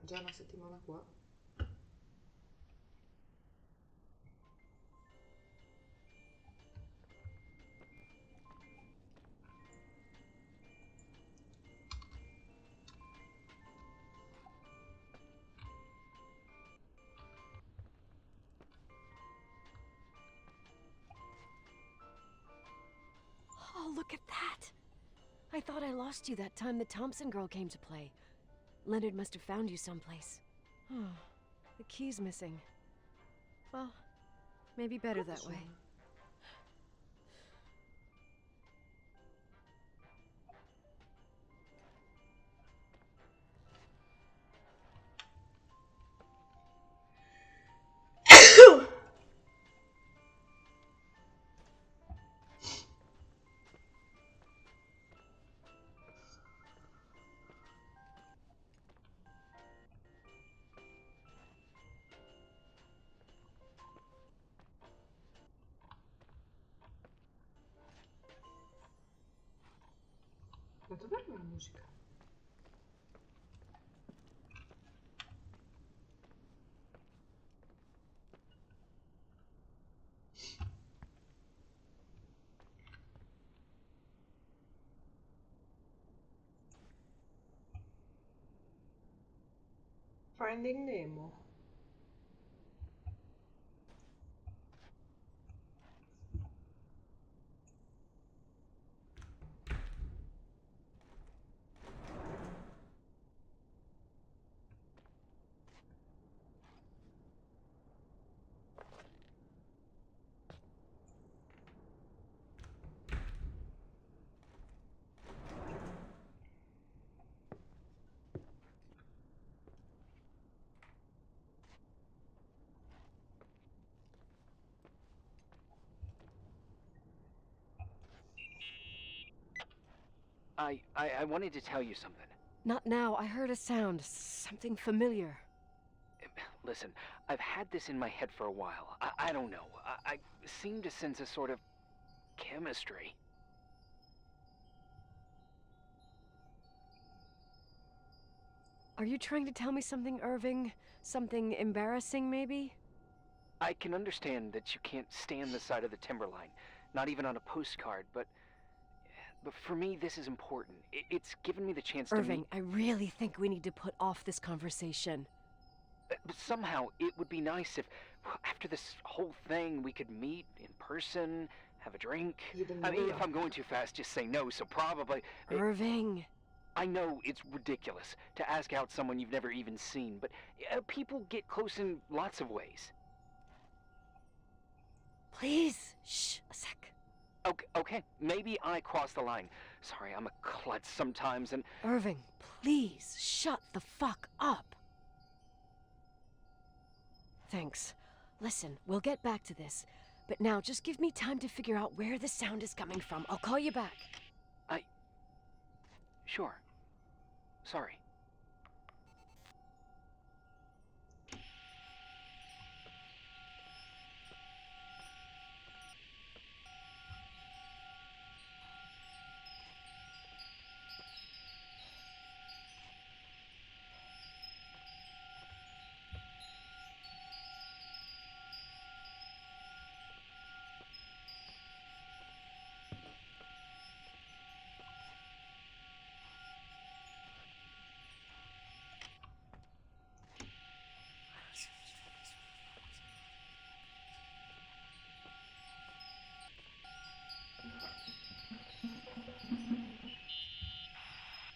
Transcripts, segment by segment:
già una settimana qua. Oh, look at that! I thought I lost you that time the Thompson girl came to play. Leonard must have found you someplace. Oh, the key's missing. Well, maybe better that way. Ma dov'è la musica? Finding Nemo. I wanted to tell you something. Not now. I heard a sound. Something familiar. Listen, I've had this in my head for a while. I don't know. I seem to sense a sort of chemistry. Are you trying to tell me something, Irving? Something embarrassing, maybe? I can understand that you can't stand the side of the timberline, not even on a postcard, but for me, this is important. It's given me the chance to Irving, meet... I really think we need to put off this conversation. But somehow, it would be nice if, after this whole thing, we could meet in person, have a drink. I mean, if I'm going too fast, just say no, so probably... Irving! I know it's ridiculous to ask out someone you've never even seen, but people get close in lots of ways. Please, shh, a sec. Okay, maybe I crossed the line. Sorry, I'm a klutz sometimes, and... Irving, please, shut the fuck up. Thanks. Listen, we'll get back to this. But now, just give me time to figure out where the sound is coming from. I'll call you back. Sure. Sorry.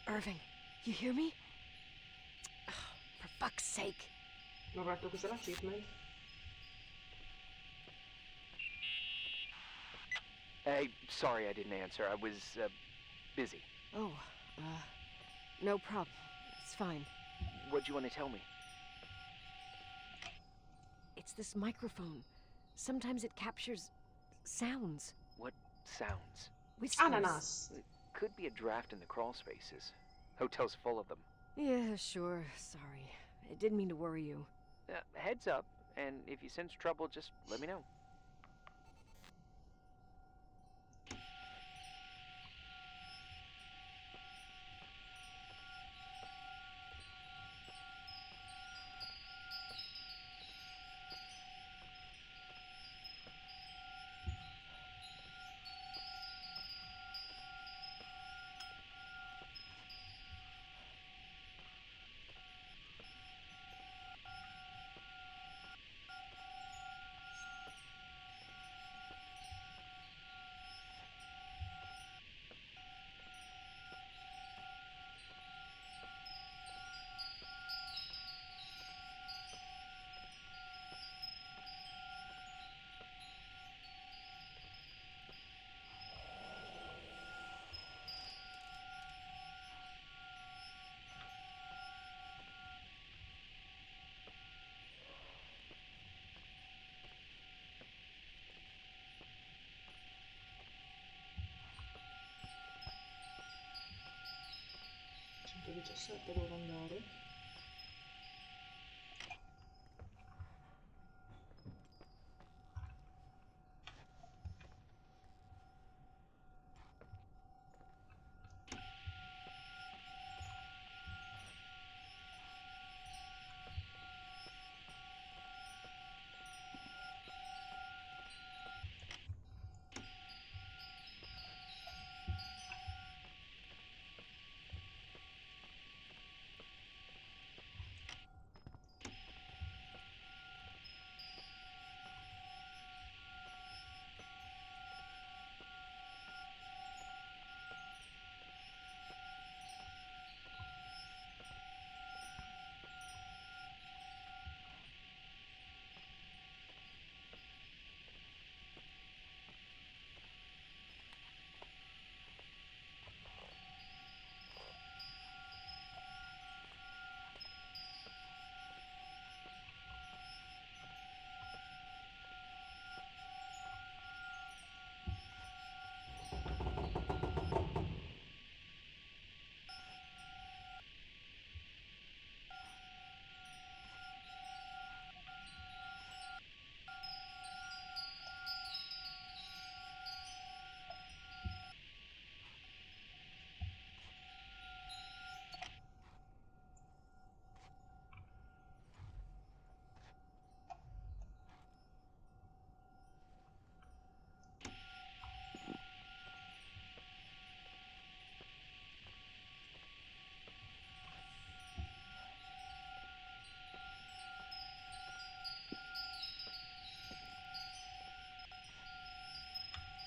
Irving, you hear me? Oh, for fuck's sake. Ma ho fatto cos'è l'achievement? Hey, sorry I didn't answer. I was, busy. Oh, no problem. It's fine. What'd you want to tell me? It's this microphone. Sometimes it captures sounds. What sounds? Whispers. Ananas. It could be a draft in the crawl spaces. Hotel's full of them. Yeah, sure. Sorry. I didn't mean to worry you. Heads up, and if you sense trouble, just let me know. 17 devo andare.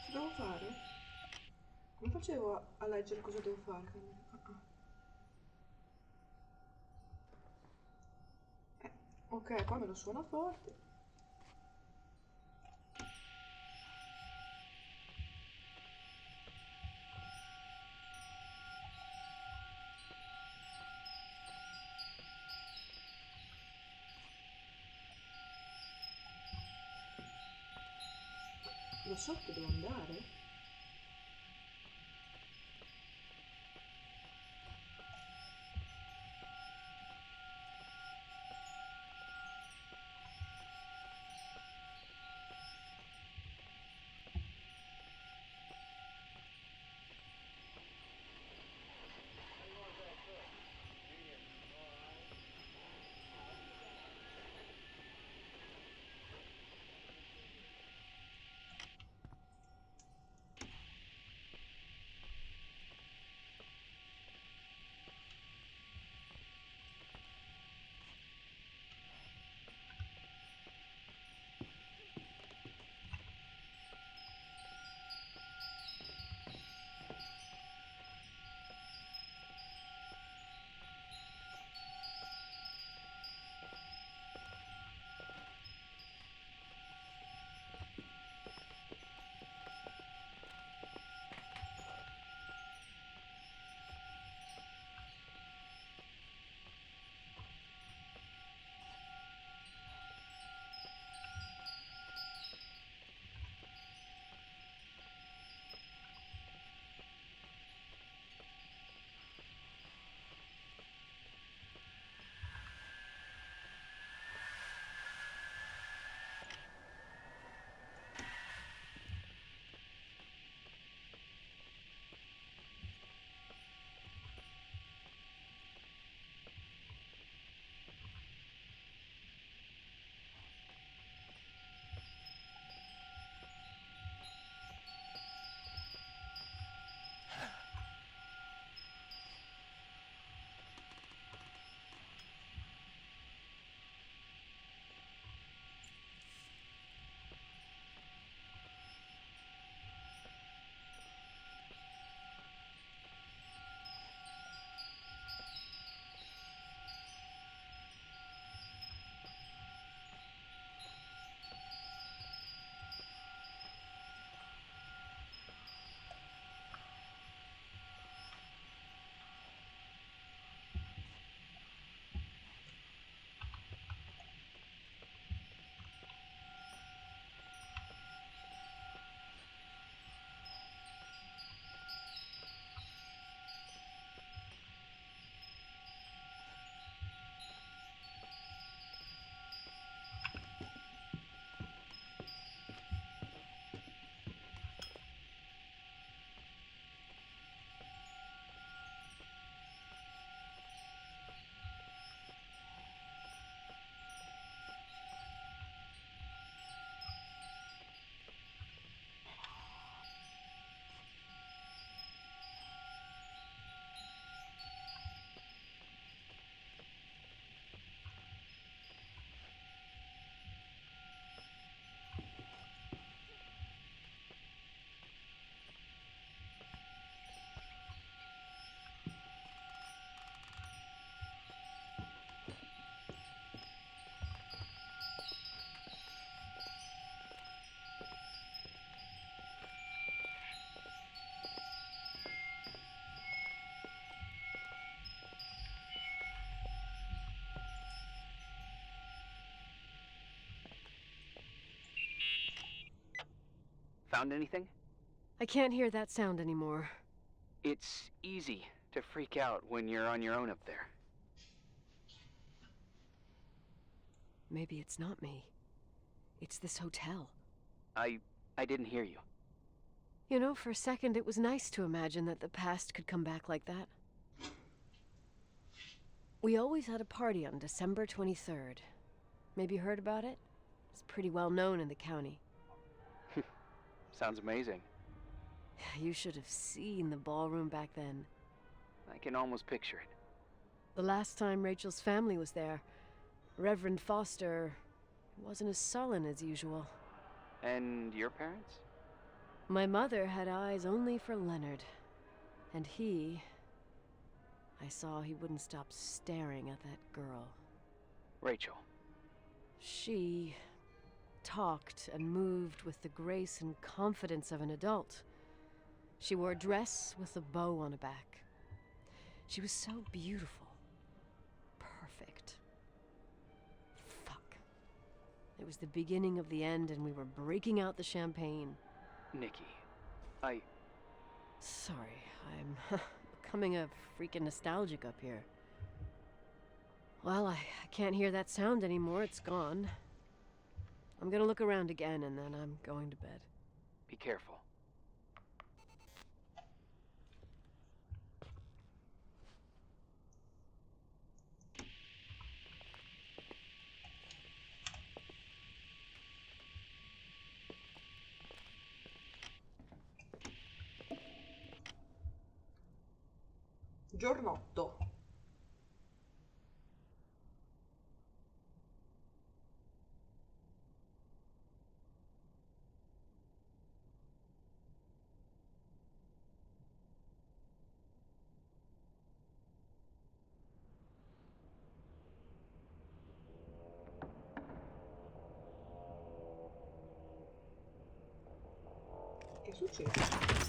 Cosa devo fare? Come facevo a leggere cosa devo fare? Ok, qua me lo suona forte. Lo so che devo andare. Found anything? I can't hear that sound anymore. It's easy to freak out when you're on your own up there. Maybe it's not me. It's this hotel. I didn't hear you. You know, for a second it was nice to imagine that the past could come back like that. We always had a party on December 23rd. Maybe you heard about it? It's pretty well known in the county. Sounds amazing. You should have seen the ballroom back then. I can almost picture it. The last time Rachel's family was there, Reverend Foster wasn't as sullen as usual. And your parents? My mother had eyes only for Leonard. And I saw he wouldn't stop staring at that girl. Rachel. She talked and moved with the grace and confidence of an adult. She wore a dress with a bow on her back. She was so beautiful. Perfect. Fuck. It was the beginning of the end and we were breaking out the champagne. Nikki, Sorry, I'm becoming a freaking nostalgic up here. Well, I can't hear that sound anymore. It's gone. I'm gonna look around again and then I'm going to bed. Be careful. Giornotto. Che succede?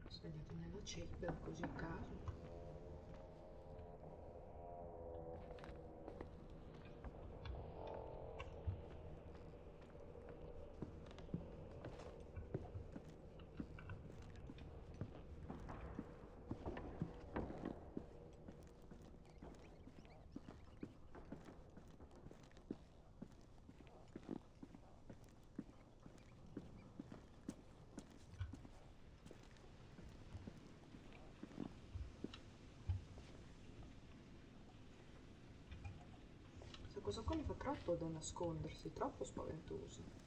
Sbagliato nella ceppa così a caso. Questa cosa qua mi fa troppo da nascondersi, troppo spaventoso.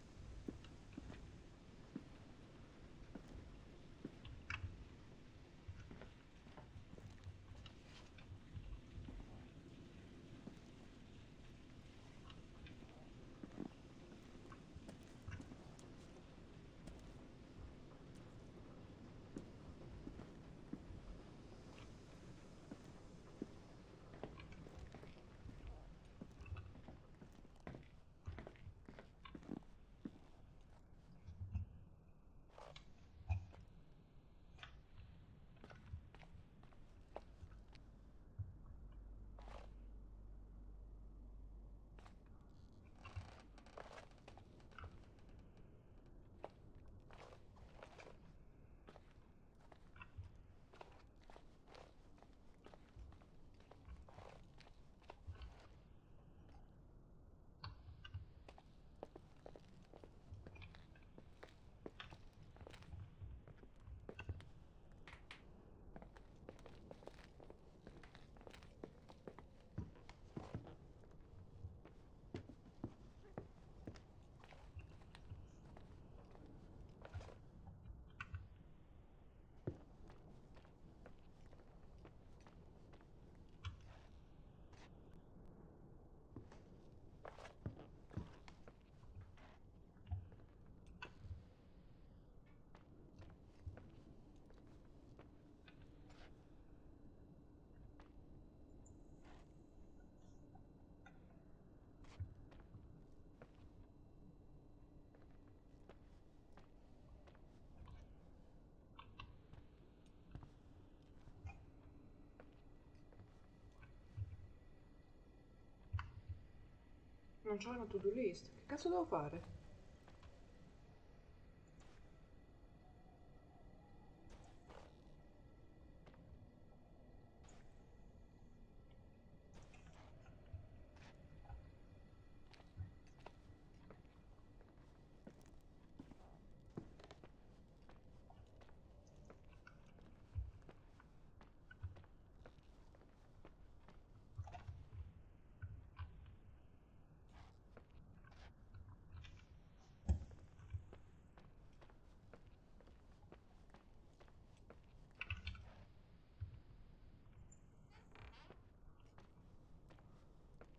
Non c'ho una to-do list. Che cazzo devo fare?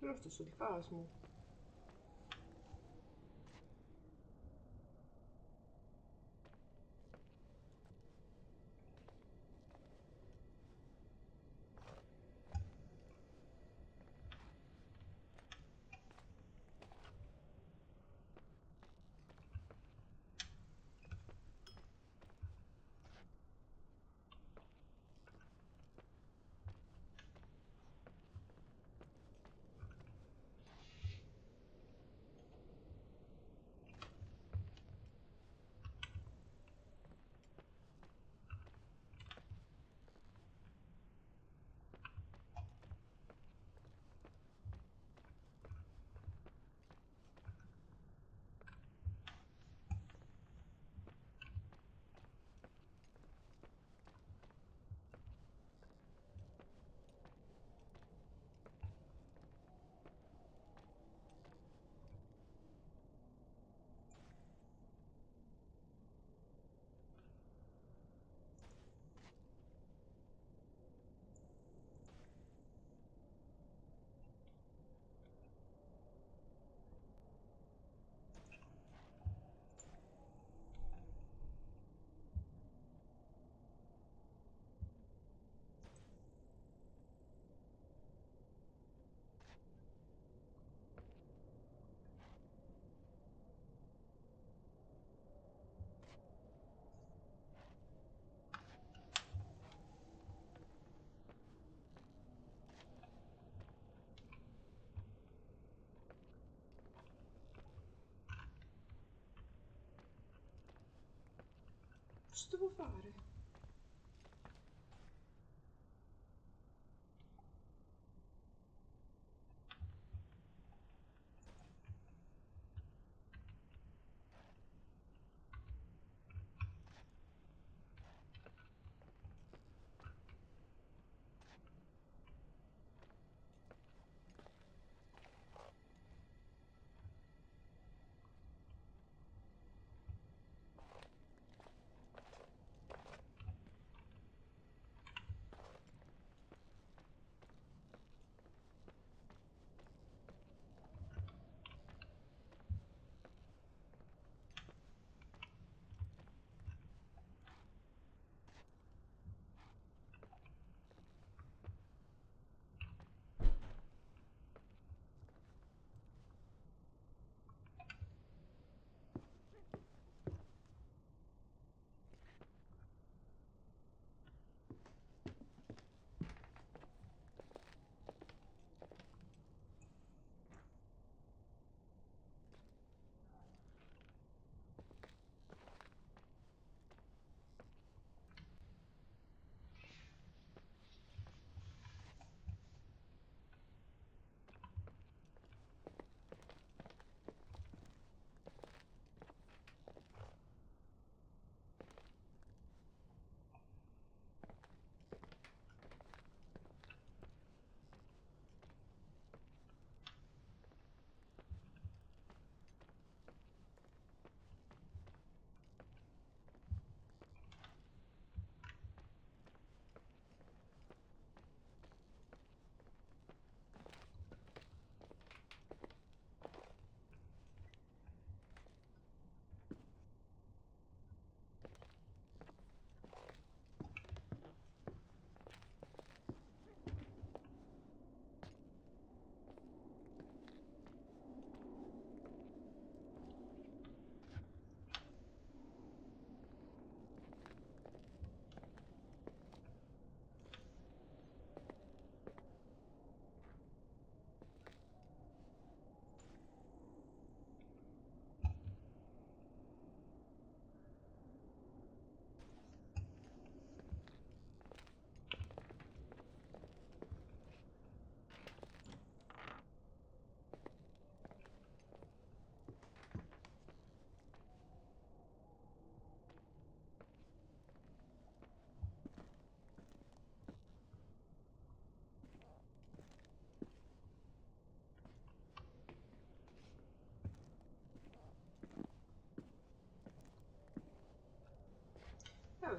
È lo stesso di Casmo. Cosa devo fare?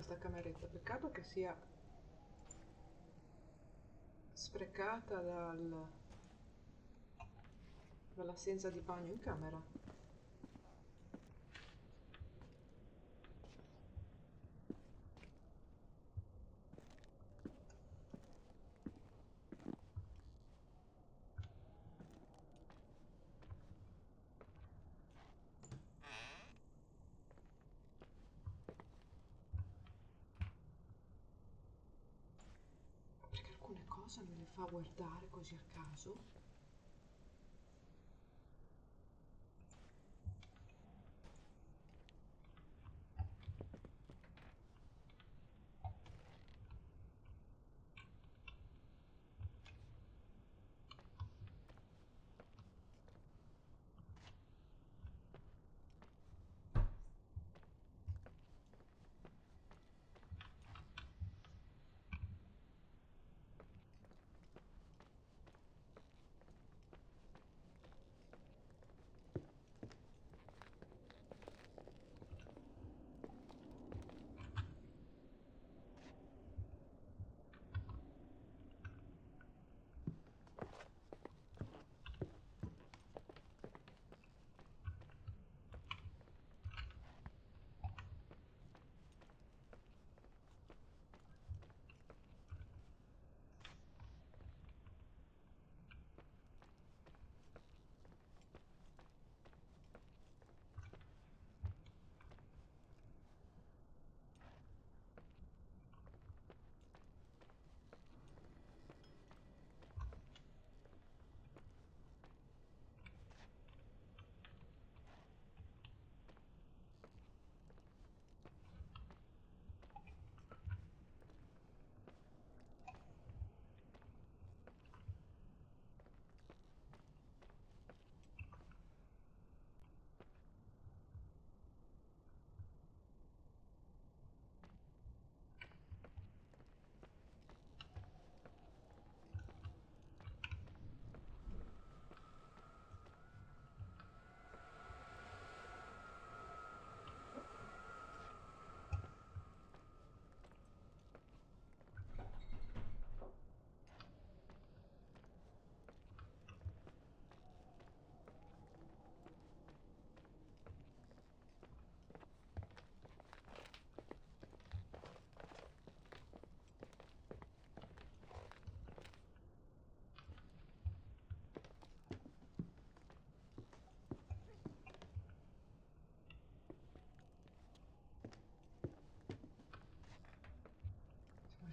sta cameretta, peccato che sia sprecata dall'assenza di bagno in camera. Perché alcune cose non le fa guardare così a caso.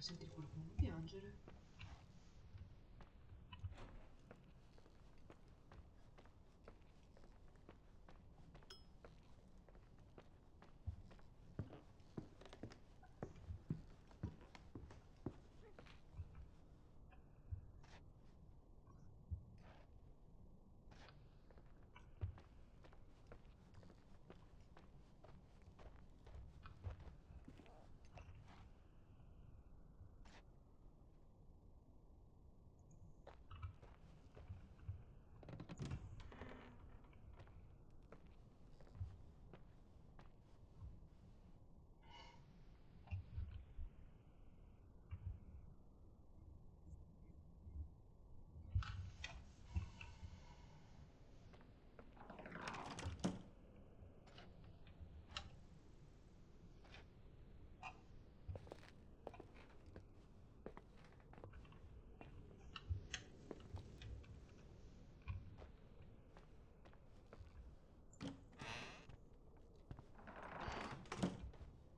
Sembra sentire qualcuno piangere.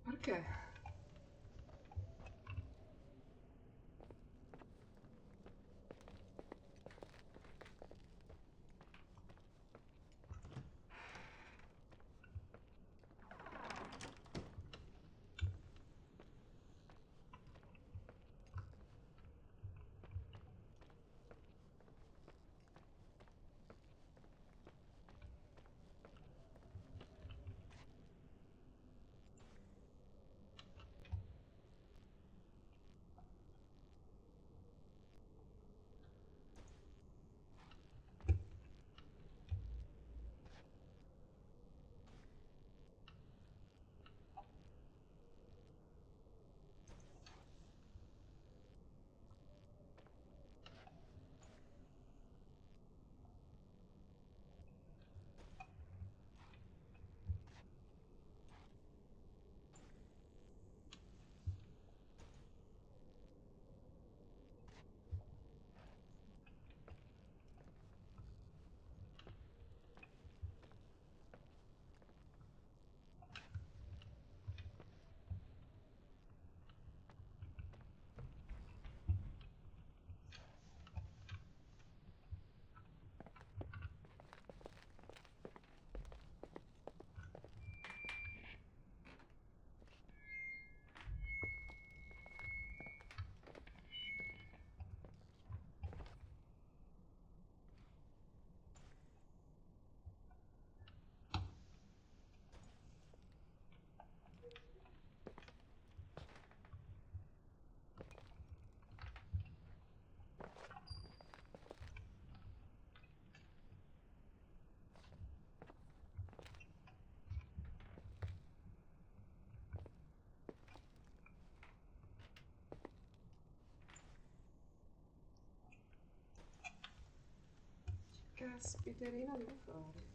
Perché? caspiterina devo fare?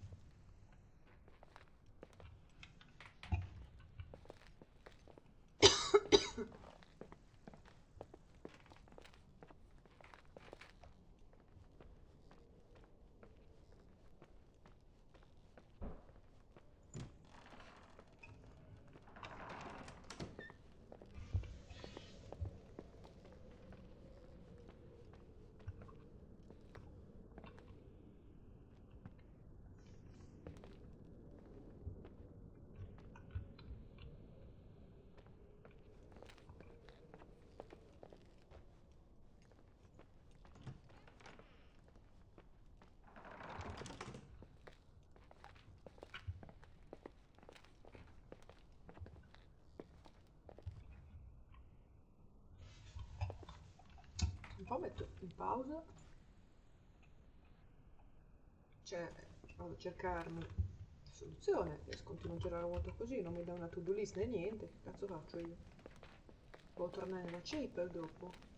Un po' metto in pausa, cioè vado a cercarmi soluzione e continuo a girare la ruota così, non mi dà una to-do list né niente, che cazzo faccio io? Devo tornare nella shaper dopo.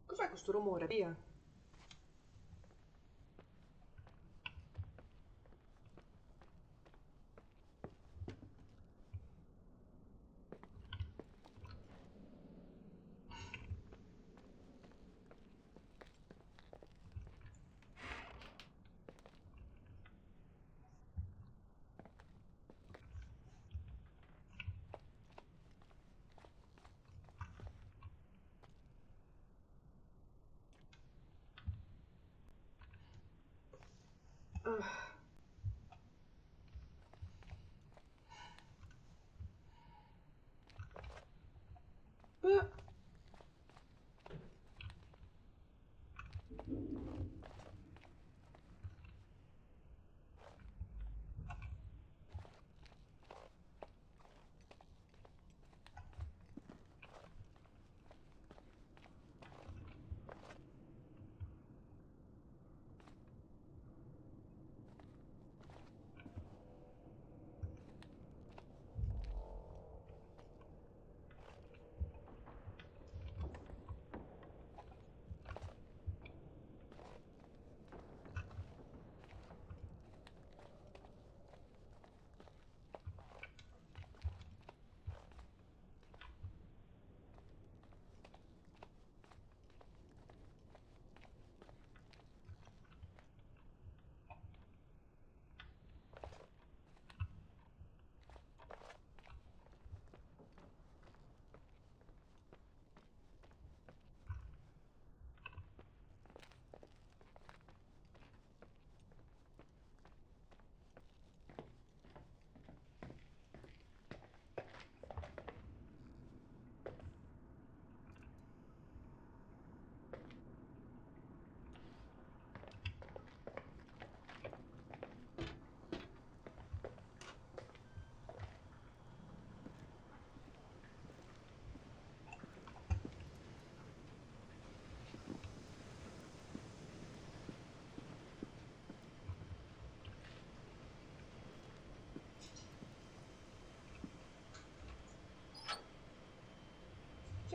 Cos'è questo rumore? Via. Ah. Ah.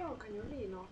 Ciao cagnolino.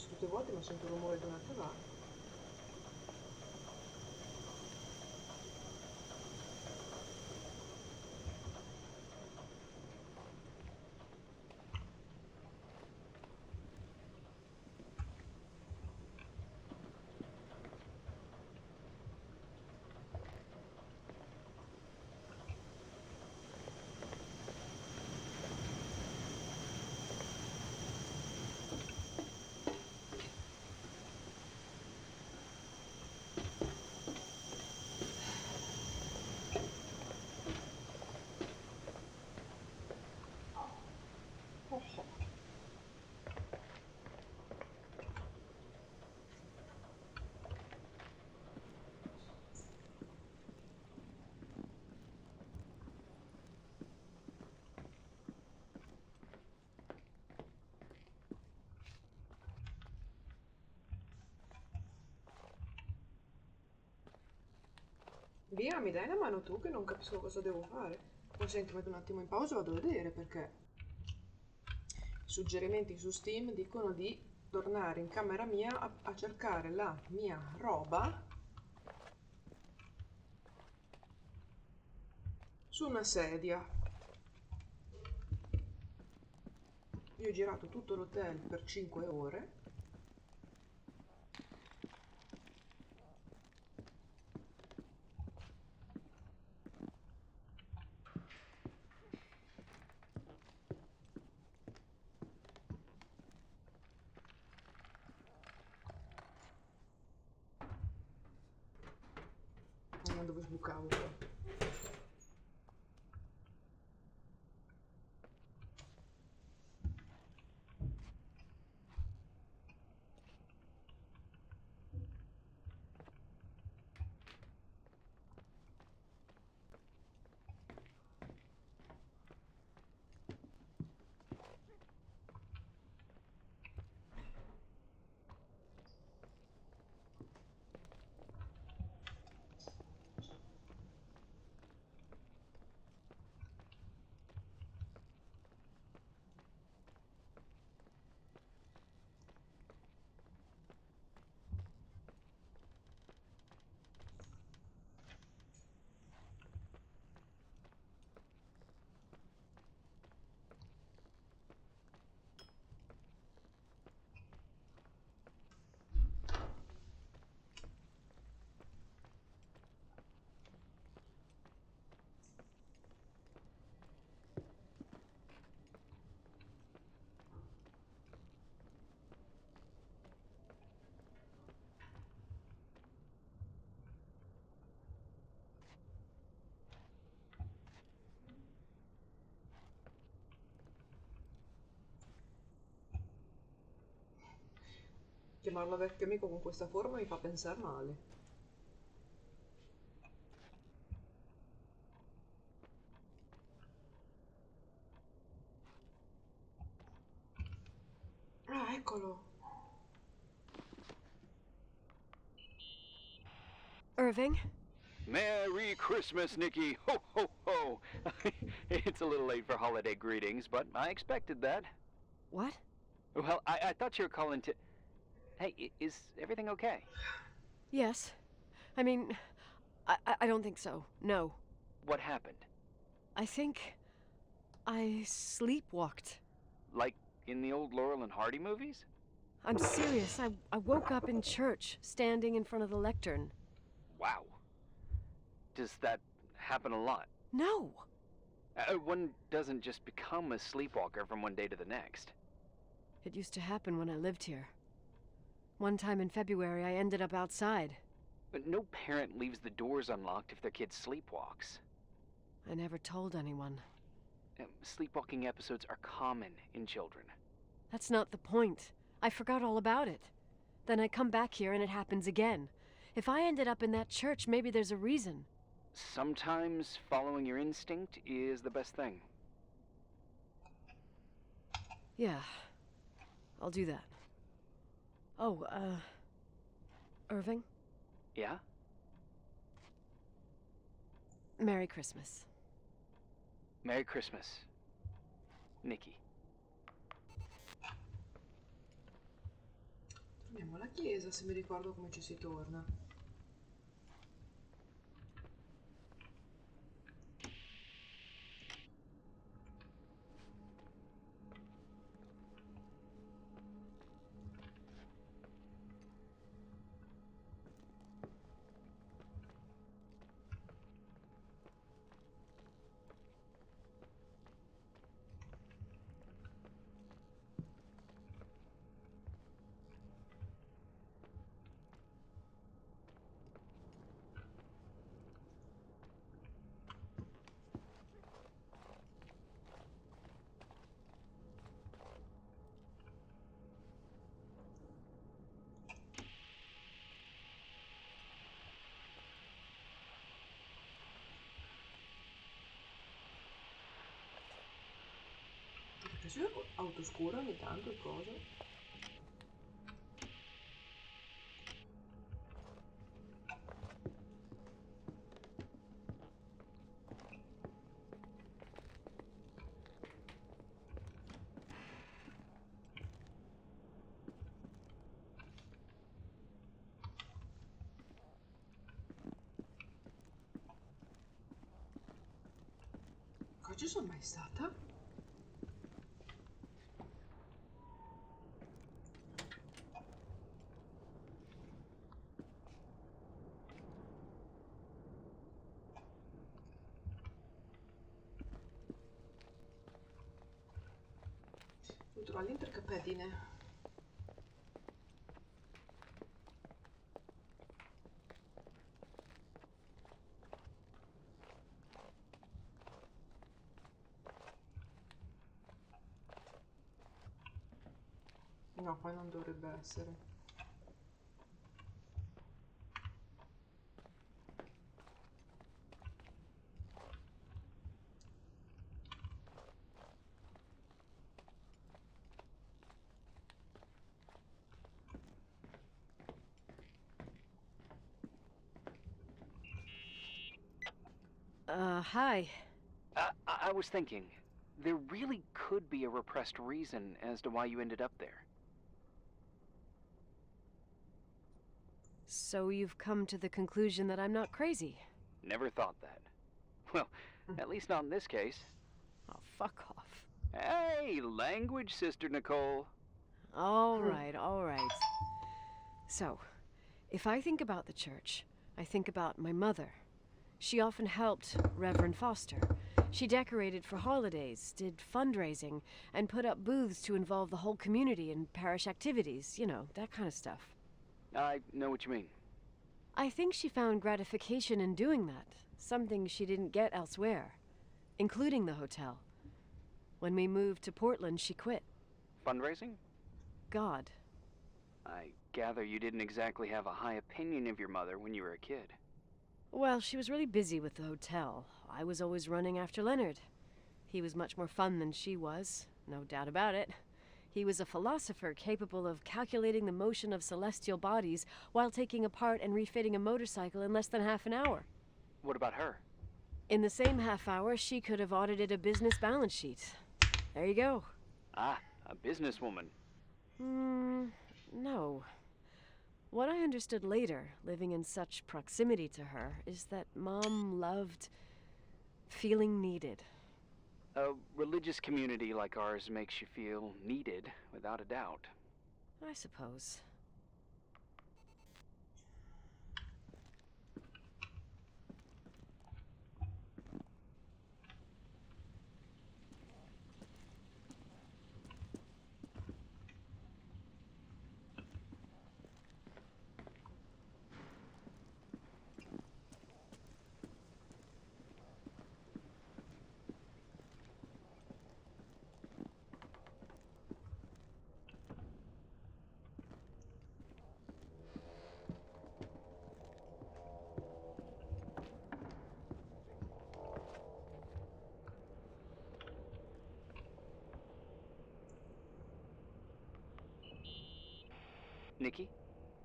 Tutte le volte ma sento il rumore di una cavallo. Via, mi dai una mano tu che non capisco cosa devo fare? O senti, metto un attimo in pausa e vado a vedere perché i suggerimenti su Steam dicono di tornare in camera mia a cercare la mia roba su una sedia. Io ho girato tutto l'hotel per 5 ore. Non dove sbucavo. Chiamarlo vecchio amico con questa forma mi fa pensare male. Ah, eccolo. Irving? Merry Christmas, Nikki! Ho, ho, ho! It's a little late for holiday greetings, but I expected that. What? Well, I thought you were calling to... Hey, is everything okay? Yes. I mean, I don't think so. No. What happened? I think I sleepwalked. Like in the old Laurel and Hardy movies? I'm serious. I woke up in church, standing in front of the lectern. Wow. Does that happen a lot? No. One doesn't just become a sleepwalker from one day to the next. It used to happen when I lived here. One time in February, I ended up outside. But no parent leaves the doors unlocked if their kid sleepwalks. I never told anyone. Sleepwalking episodes are common in children. That's not the point. I forgot all about it. Then I come back here and it happens again. If I ended up in that church, maybe there's a reason. Sometimes following your instinct is the best thing. Yeah, I'll do that. Oh, Irving? Yeah? Merry Christmas. Merry Christmas, Nikki. Torniamo alla chiesa se mi ricordo come ci si torna. Perché c'è autoscura ogni tanto e cose? Qua ci sono mai stata? Tra l'intercapedine. No, qua non dovrebbe essere. Hi. I was thinking, there really could be a repressed reason as to why you ended up there. So you've come to the conclusion that I'm not crazy? Never thought that. Well, at least not in this case. Oh, fuck off. Hey, language, Sister Nicole. All right, all right. So, if I think about the church, I think about my mother. She often helped Reverend Foster. She decorated for holidays, did fundraising, and put up booths to involve the whole community in parish activities, you know, that kind of stuff. I know what you mean. I think she found gratification in doing that, something she didn't get elsewhere, including the hotel. When we moved to Portland, she quit. Fundraising? God. I gather you didn't exactly have a high opinion of your mother when you were a kid. Well, she was really busy with the hotel. I was always running after Leonard. He was much more fun than she was, no doubt about it. He was a philosopher capable of calculating the motion of celestial bodies while taking apart and refitting a motorcycle in less than half an hour. What about her? In the same half hour, she could have audited a business balance sheet. There you go. Ah, a businesswoman. No. What I understood later, living in such proximity to her, is that Mom loved feeling needed. A religious community like ours makes you feel needed, without a doubt. I suppose. Nikki?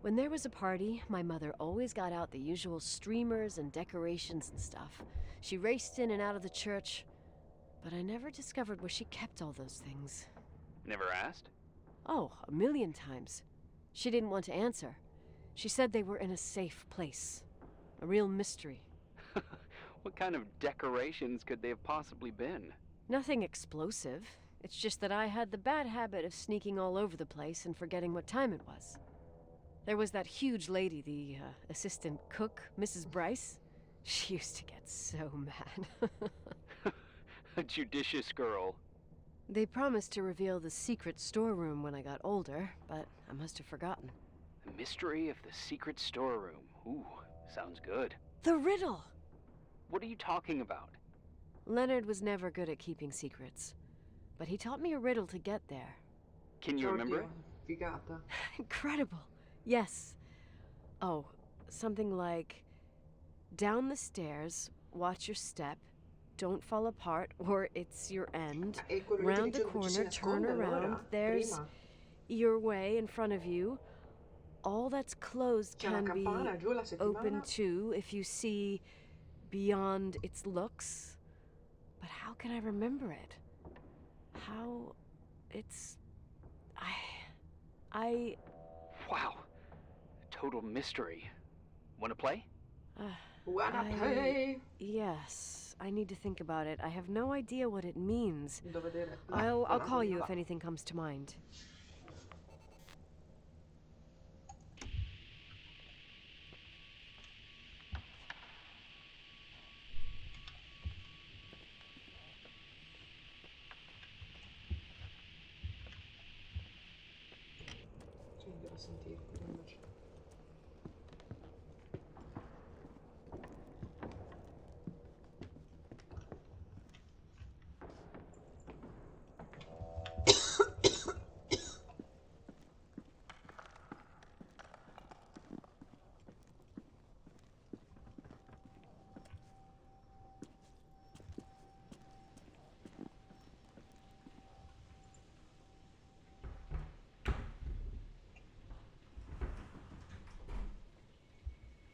When there was a party, my mother always got out the usual streamers and decorations and stuff. She raced in and out of the church, but I never discovered where she kept all those things. Never asked? Oh, a million times. She didn't want to answer. She said they were in a safe place. A real mystery. What kind of decorations could they have possibly been? Nothing explosive. It's just that I had the bad habit of sneaking all over the place and forgetting what time it was. There was that huge lady, the assistant cook, Mrs. Bryce. She used to get so mad. A judicious girl. They promised to reveal the secret storeroom when I got older, but I must have forgotten. The mystery of the secret storeroom. Ooh, sounds good. The riddle! What are you talking about? Leonard was never good at keeping secrets, but he taught me a riddle to get there. Can you remember it? Figata. Incredible. Yes. Oh, something like, down the stairs, watch your step, don't fall apart or it's your end. Round the corner, turn around, there's Prima. your way in front of you. All that's closed C'è una can be campana giù la open settimana. too if you see beyond its looks. But how can I remember it? How it's... I... Wow. Total mystery. Wanna play? Wanna play? Yes, I need to think about it. I have no idea what it means. Devo vedere. I'll call you if anything comes to mind. Sì, devo sentire. invece.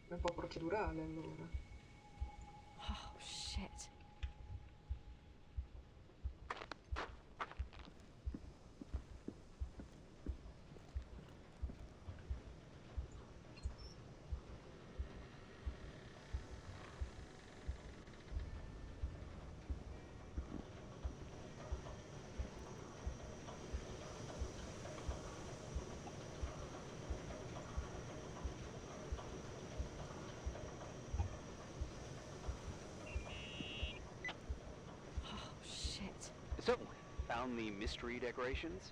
È un po' procedurale allora. Oh, shit. Oh, shit. So, found the mystery decorations?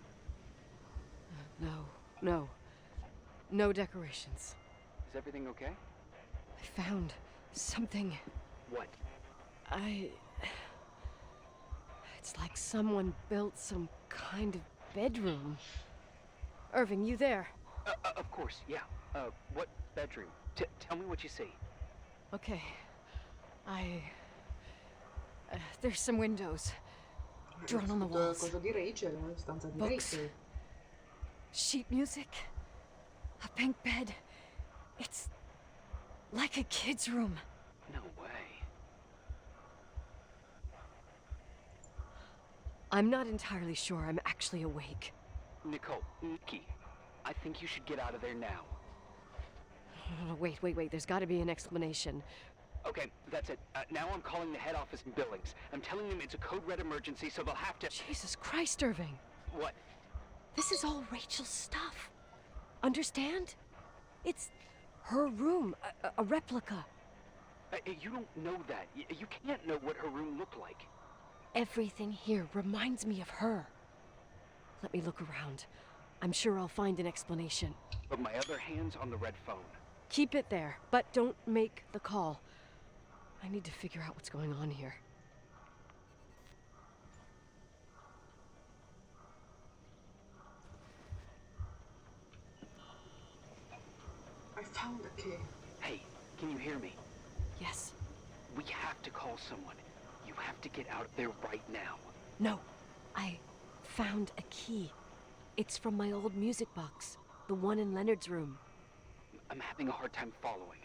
No. No decorations. Is everything okay? I found something. What? It's like someone built some kind of bedroom. Irving, you there? Of course, yeah. What bedroom? Tell me what you see. Okay. There's some windows. Drawn on the Tutto il walls. coso di Rachel, la stanza di Books. Rachel. Sheet music. A pink bed. It's like a kid's room. No way. I'm not entirely sure I'm actually awake. Nikki, I think you should get out of there now. Wait. There's got to be an explanation. Okay, that's it. Now I'm calling the head office in Billings. I'm telling them it's a code red emergency, so they'll have to... Jesus Christ, Irving. What? This is all Rachel's stuff. Understand? It's her room, a replica. You don't know that. You can't know what her room looked like. Everything here reminds me of her. Let me look around. I'm sure I'll find an explanation. But my other hand's on the red phone. Keep it there, but don't make the call. I need to figure out what's going on here. I found the key. Hey, can you hear me? Yes. We have to call someone. You have to get out of there right now. No. I found a key. It's from my old music box. The one in Leonard's room. I'm having a hard time following.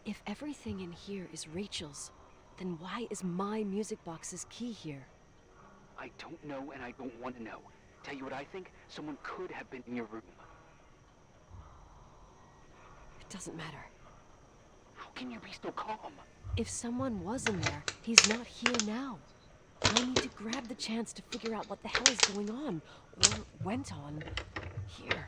If everything in here is Rachel's, then why is my music box's key here? I don't know and I don't want to know. Tell you what I think? Someone could have been in your room. It doesn't matter. How can you be so calm? If someone was in there, he's not here now. I need to grab the chance to figure out what the hell is going on, or went on, here.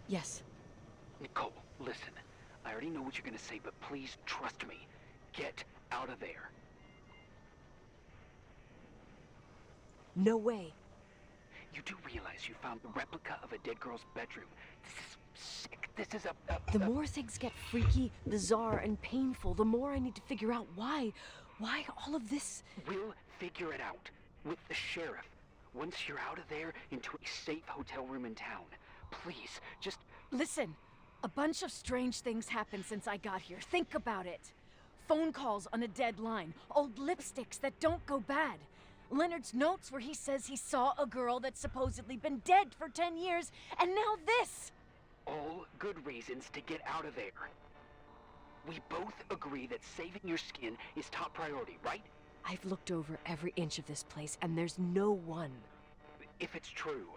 Yes. Nicole, listen. I already know what you're gonna say, but please trust me. Get out of there. No way. You do realize you found the replica of a dead girl's bedroom. This is sick. This is The more things get freaky, bizarre, and painful, the more I need to figure out why all of this... We'll figure it out. With the sheriff. Once you're out of there, into a safe hotel room in town. Please, just... Listen, a bunch of strange things happened since I got here. Think about it. Phone calls on a dead line, old lipsticks that don't go bad. Leonard's notes where he says he saw a girl that's supposedly been dead for 10 years, and now this! All good reasons to get out of there. We both agree that saving your skin is top priority, right? I've looked over every inch of this place, and there's no one. If it's true,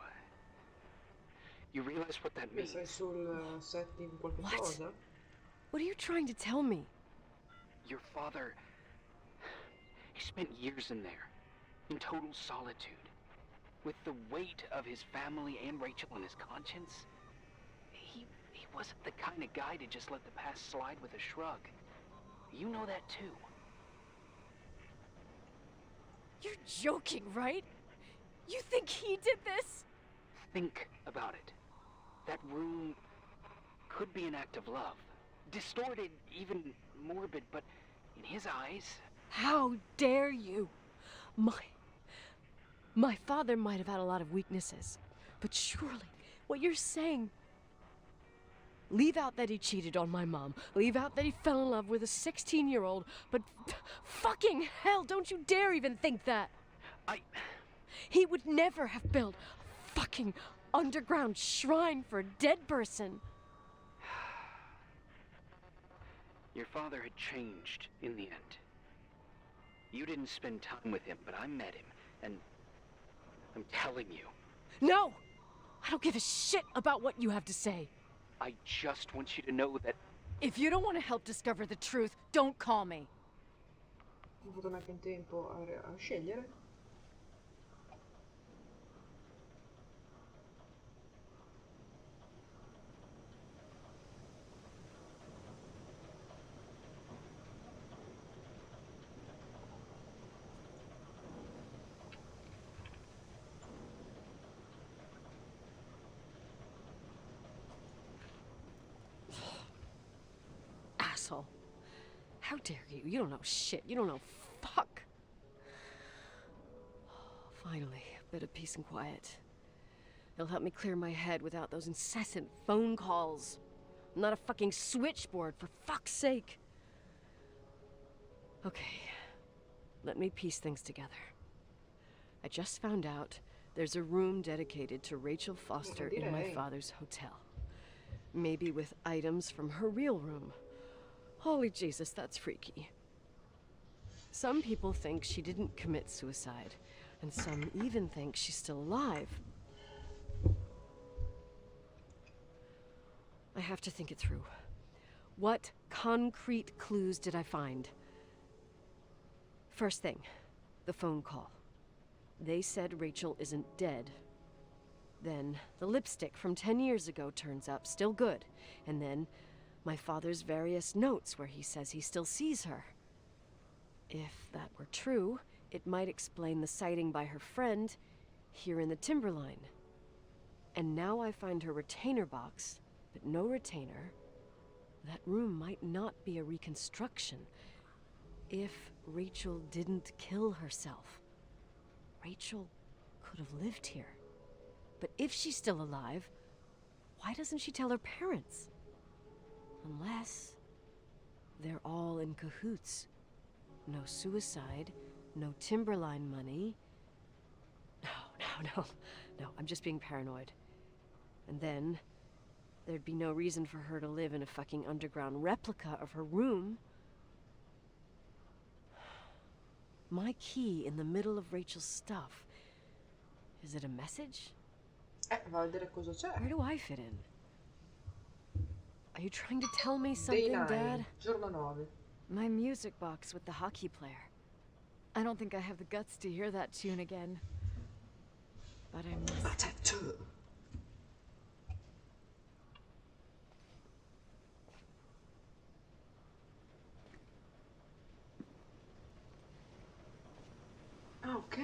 you realize what that means? Sei sul set di qualche What? cosa? What are you trying to tell me? Your father... He spent years in there. In total solitude. With the weight of his family and Rachel on his conscience. He wasn't the kind of guy to just let the past slide with a shrug. You know that too. You're joking, right? You think he did this? Think about it. That room could be an act of love. Distorted, even morbid, but in his eyes... How dare you? My father might have had a lot of weaknesses, but surely what you're saying... Leave out that he cheated on my mom. Leave out that he fell in love with a 16-year-old, but fucking hell, don't you dare even think that! He would never have built a fucking underground shrine for a dead person. Your father had changed in the end. You didn't spend time with him, but I met him, and I'm telling you. No! I don't give a shit about what you have to say. I just want you to know that... If you don't want to help discover the truth, don't call me. Non ho avuto neanche in tempo a scegliere. Asshole. How dare you? You don't know shit. You don't know fuck. Finally, a bit of peace and quiet. It'll help me clear my head without those incessant phone calls. I'm not a fucking switchboard, for fuck's sake. Okay, let me piece things together. I just found out there's a room dedicated to Rachel Foster in my father's hotel. Maybe with items from her real room. Holy Jesus, that's freaky. Some people think she didn't commit suicide, and some even think she's still alive. I have to think it through. What concrete clues did I find? First thing, the phone call. They said Rachel isn't dead. Then the lipstick from 10 years ago turns up, still good. And then my father's various notes where he says he still sees her. If that were true, it might explain the sighting by her friend here in the Timberline. And now I find her retainer box, but no retainer. That room might not be a reconstruction. If Rachel didn't kill herself, Rachel could have lived here. But if she's still alive, why doesn't she tell her parents? Unless they're all in cahoots. No suicide, no Timberline money. No, I'm just being paranoid. And then there'd be no reason for her to live in a fucking underground replica of her room. My key in the middle of Rachel's stuff. Is it a message? Va a vedere cosa c'è. Where do I fit in? Are you trying to tell me something, Day 9, Dad? giorno 9. My music box with the hockey player. I don't think I have the guts to hear that tune again. But I must. Ma c'è tu. Ah, ok.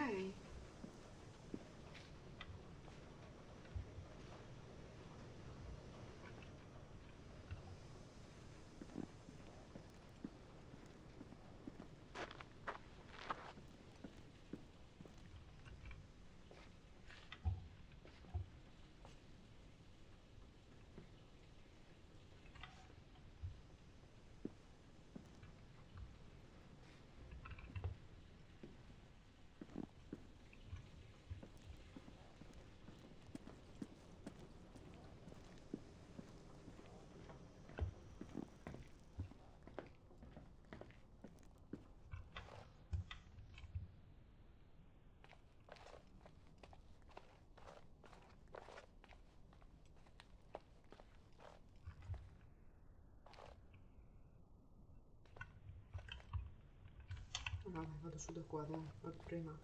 Vabbè, vado su da qua, dai, vado prima.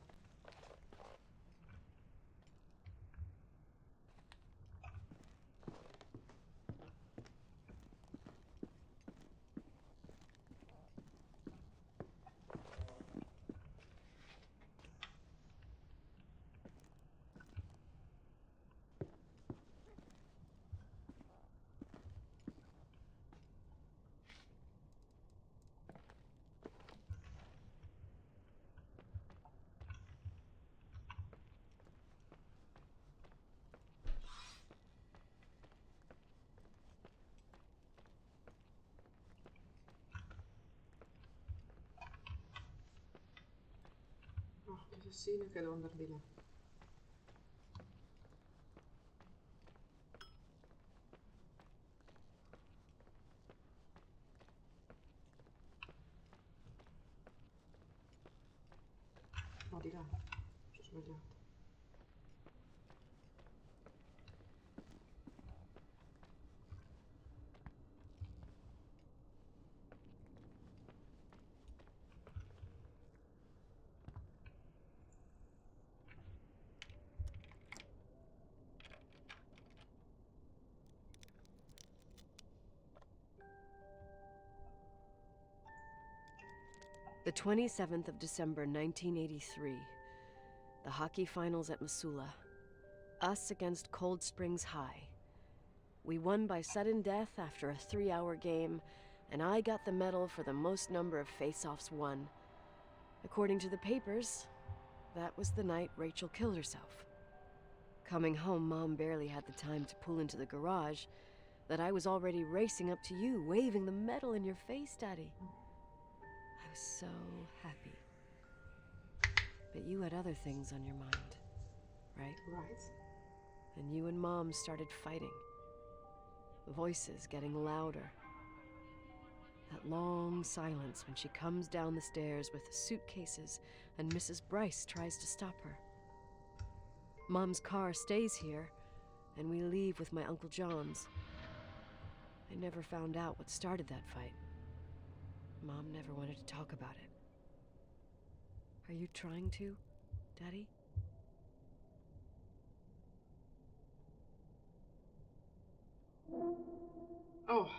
Oh, che assassino che devo andare di là. No, di là. Ho sbagliato. The 27th of December, 1983. The hockey finals at Missoula. Us against Cold Springs High. We won by sudden death after a 3-hour game, and I got the medal for the most number of face-offs won. According to the papers, that was the night Rachel killed herself. Coming home, Mom barely had the time to pull into the garage that I was already racing up to you, waving the medal in your face, Daddy. I was so happy. But you had other things on your mind, right? Right. And you and Mom started fighting. The voices getting louder. That long silence when she comes down the stairs with the suitcases and Mrs. Bryce tries to stop her. Mom's car stays here, and we leave with my Uncle John's. I never found out what started that fight. Mom never wanted to talk about it. Are you trying to, Daddy? Oh.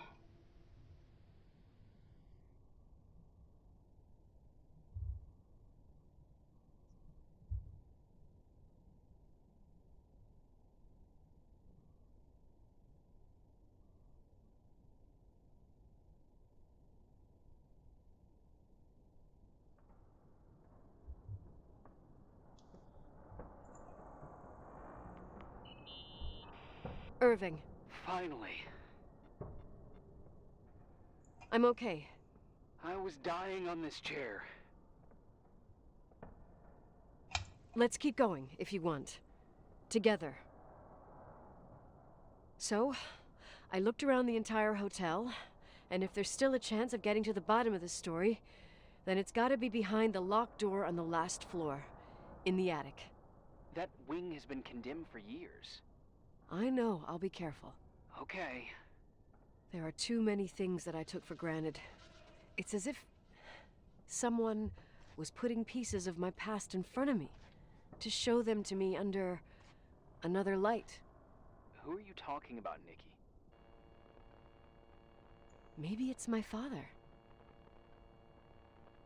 Irving, Finally. I'm okay. I was dying on this chair. Let's keep going, if you want. Together. So, I looked around the entire hotel, and if there's still a chance of getting to the bottom of this story, then it's gotta be behind the locked door on the last floor, in the attic. That wing has been condemned for years. I know, I'll be careful. Okay. There are too many things that I took for granted. It's as if someone was putting pieces of my past in front of me, to show them to me under another light. Who are you talking about, Nikki? Maybe it's my father.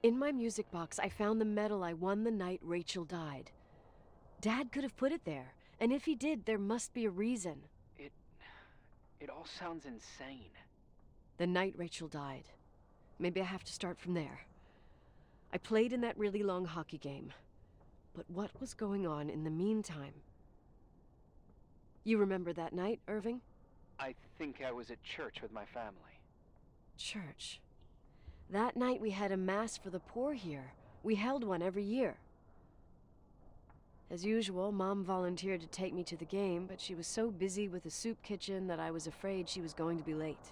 In my music box, I found the medal I won the night Rachel died. Dad could have put it there, and if he did, there must be a reason. It all sounds insane. The night Rachel died. Maybe I have to start from there. I played in that really long hockey game. But what was going on in the meantime? You remember that night, Irving? I think I was at church with my family. Church. That night we had a mass for the poor here. We held one every year. As usual, Mom volunteered to take me to the game, but she was so busy with the soup kitchen that I was afraid she was going to be late.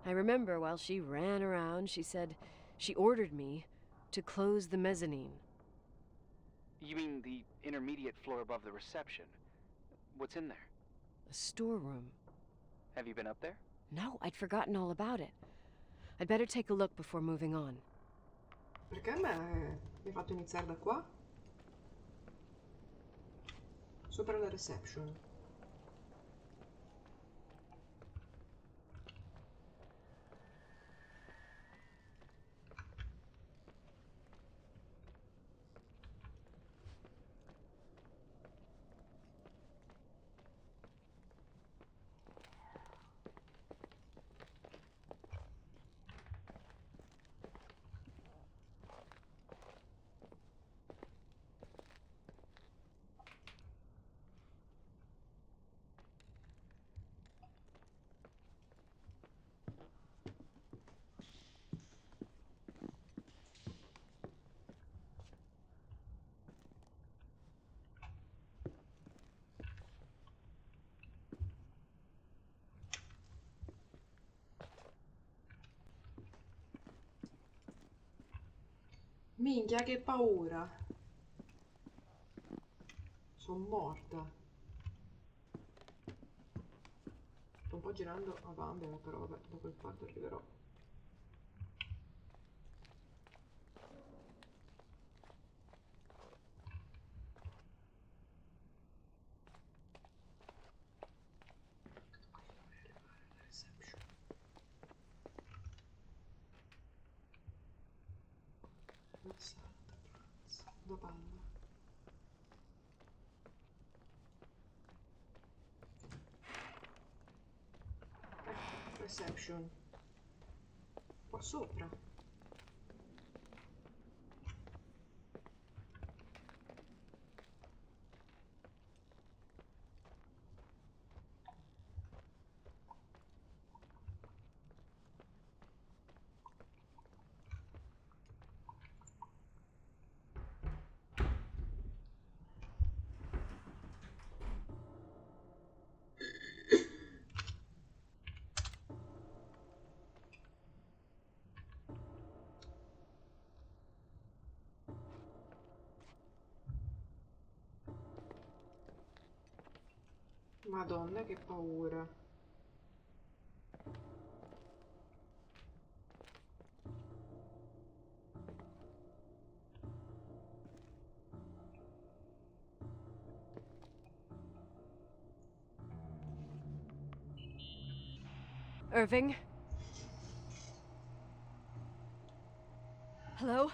I remember while she ran around, she said she ordered me to close the mezzanine. You mean the intermediate floor above the reception? What's in there? A storeroom. Have you been up there? No, I'd forgotten all about it. I'd better take a look before moving on. Perché mi hai fatto iniziare da qua? Sopra la reception. Minchia, che paura. Sono morta. Sto un po' girando a bambera, però vabbè, da quel fatto arriverò. Reception. La sala da pranzo. Da palla. Reception. qua sopra. Madonna, che paura. Irving? Hello?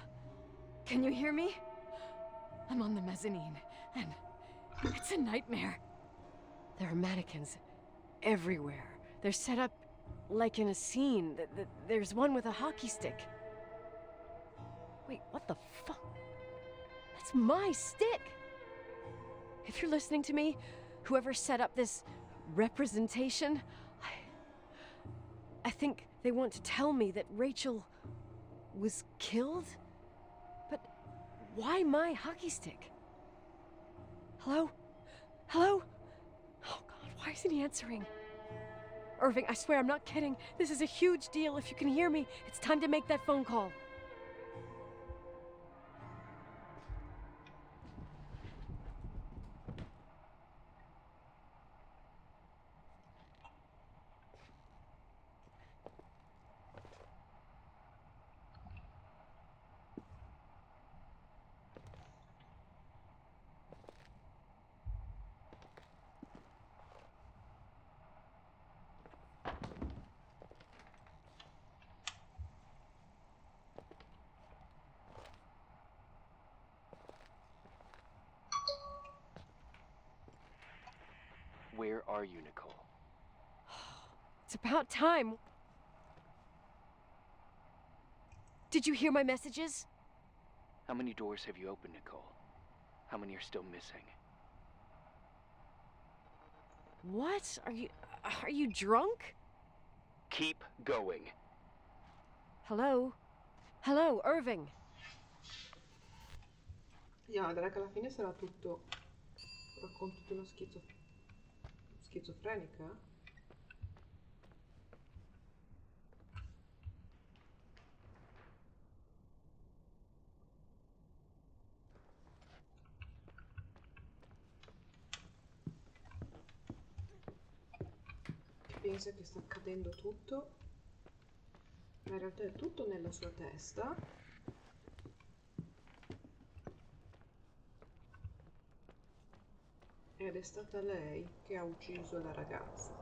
Can you hear me? I'm on the mezzanine, and it's a nightmare. There are mannequins everywhere. They're set up like in a scene. There's one with a hockey stick. Wait, what the fuck? That's my stick! If you're listening to me, whoever set up this representation, I think they want to tell me that Rachel was killed? But why my hockey stick? Hello? Hello? Oh God, why isn't he answering? Irving, I swear I'm not kidding. This is a huge deal. If you can hear me, it's time to make that phone call. Where are you, Nicole? It's about time. Did you hear my messages? How many doors have you opened, Nicole? How many are still missing? What? Are you drunk? Keep going. Hello? Hello, Irving. Andiamo a vedere che alla fine sarà tutto racconto di una schizofrenica. Che pensa che sta accadendo tutto, ma in realtà è tutto nella sua testa. Ed è stata lei che ha ucciso la ragazza.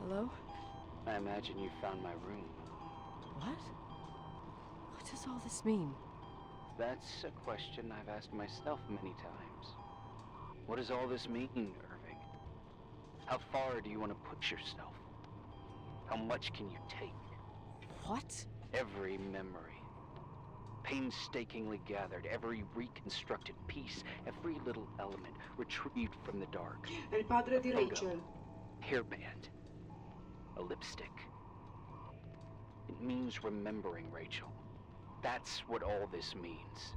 Hello? I imagine you found my room. What? What does all this mean? That's a question I've asked myself many times. What does all this mean, Irving? How far do you want to push yourself? How much can you take? What? Every memory. Painstakingly gathered, every reconstructed piece, every little element retrieved from the dark. È il padre di Photo. Rachel. Hairband. A lipstick. It means remembering Rachel. That's what all this means.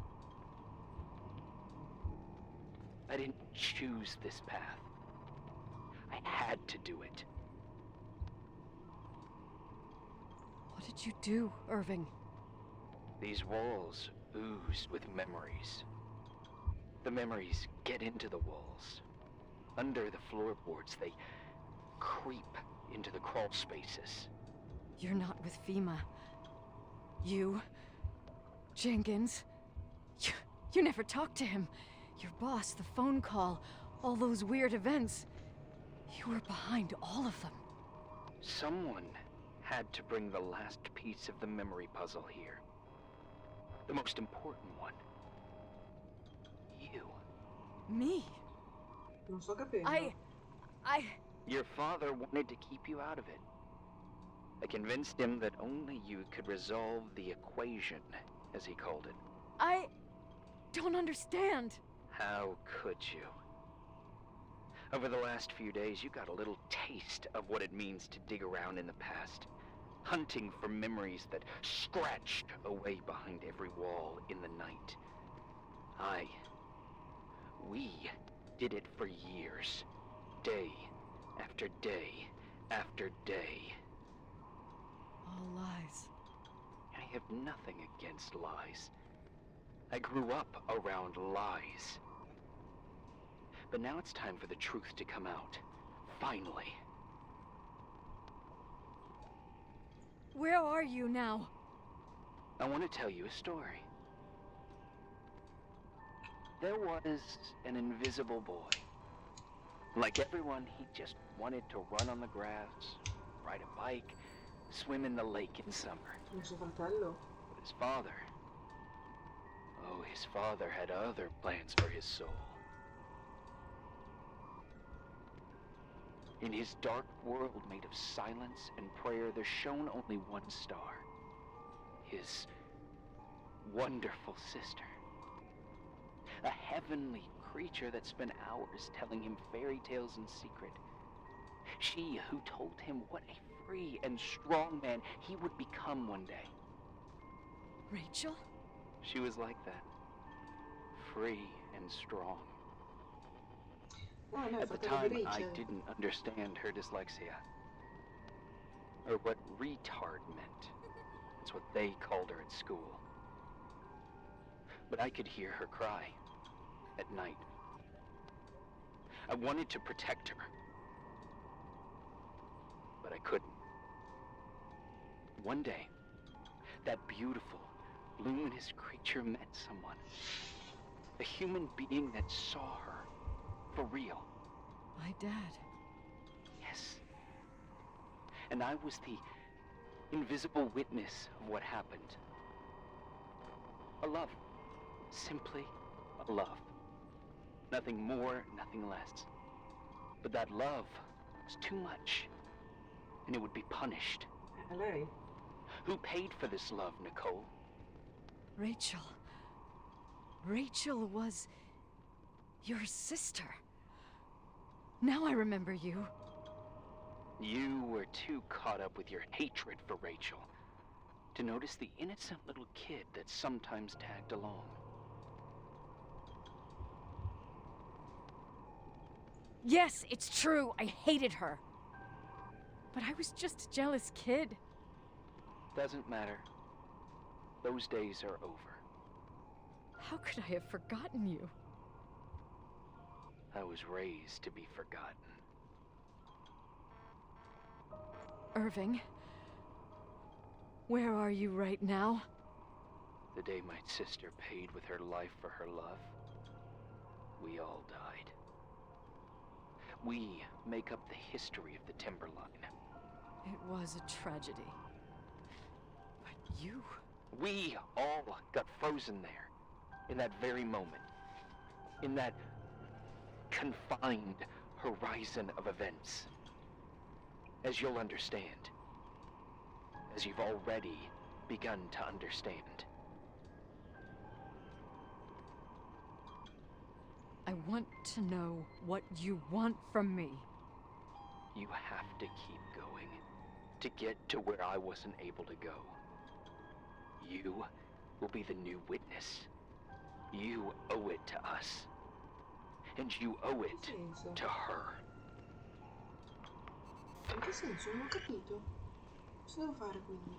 I didn't choose this path. I had to do it. What did you do, Irving? These walls ooze with memories. The memories get into the walls. Under the floorboards, they creep into the crawl spaces. You're not with FEMA. You... Jenkins... You never talked to him. Your boss, the phone call, all those weird events. You were behind all of them. Someone had to bring the last piece of the memory puzzle here. The most important one. You. Me? Non sto capendo. I... Your father wanted to keep you out of it. I convinced him that only you could resolve the equation, as he called it. I don't understand. How could you? Over the last few days, you got a little taste of what it means to dig around in the past. Hunting for memories that scratched away behind every wall in the night. We did it for years. Day after day after day. All lies. I have nothing against lies. I grew up around lies. But now it's time for the truth to come out. Finally. Where are you now? I want to tell you a story. There was an invisible boy. Like everyone, he just wanted to run on the grass, ride a bike, swim in the lake in summer. Il suo fratello. But his father... Oh, his father had other plans for his soul. In his dark world made of silence and prayer, there shone only one star. His wonderful sister. A heavenly creature that spent hours telling him fairy tales in secret. She who told him what a free and strong man he would become one day. Rachel? She was like that. Free and strong. Ah, no, il At the fratello di time, I Rachel. didn't understand her dyslexia. Or what retard meant. That's what they called her at school. But I could hear her cry. At night. I wanted to protect her. But I couldn't. One day, that beautiful, luminous creature met someone. A human being that saw her. For real. My dad. Yes. And I was the invisible witness of what happened. A love. Simply a love. Nothing more, nothing less. But that love was too much. And it would be punished. È lei? Who paid for this love, Nicole? Rachel. Rachel was... your sister. Now I remember you. You were too caught up with your hatred for Rachel to notice the innocent little kid that sometimes tagged along. Yes, it's true. I hated her. But I was just a jealous kid. Doesn't matter. Those days are over. How could I have forgotten you? I was raised to be forgotten. Irving. Where are you right now? The day my sister paid with her life for her love, we all died. We make up the history of the Timberline. It was a tragedy. But you... We all got frozen there, in that very moment, in that confined horizon of events. As you'll understand, as you've already begun to understand. I want to know what you want from me. You have to keep going to get to where I wasn't able to go. You will be the new witness. You owe it to us. And you owe it Che senso? to her. In che senso? Non ho capito. Cosa devo fare quindi?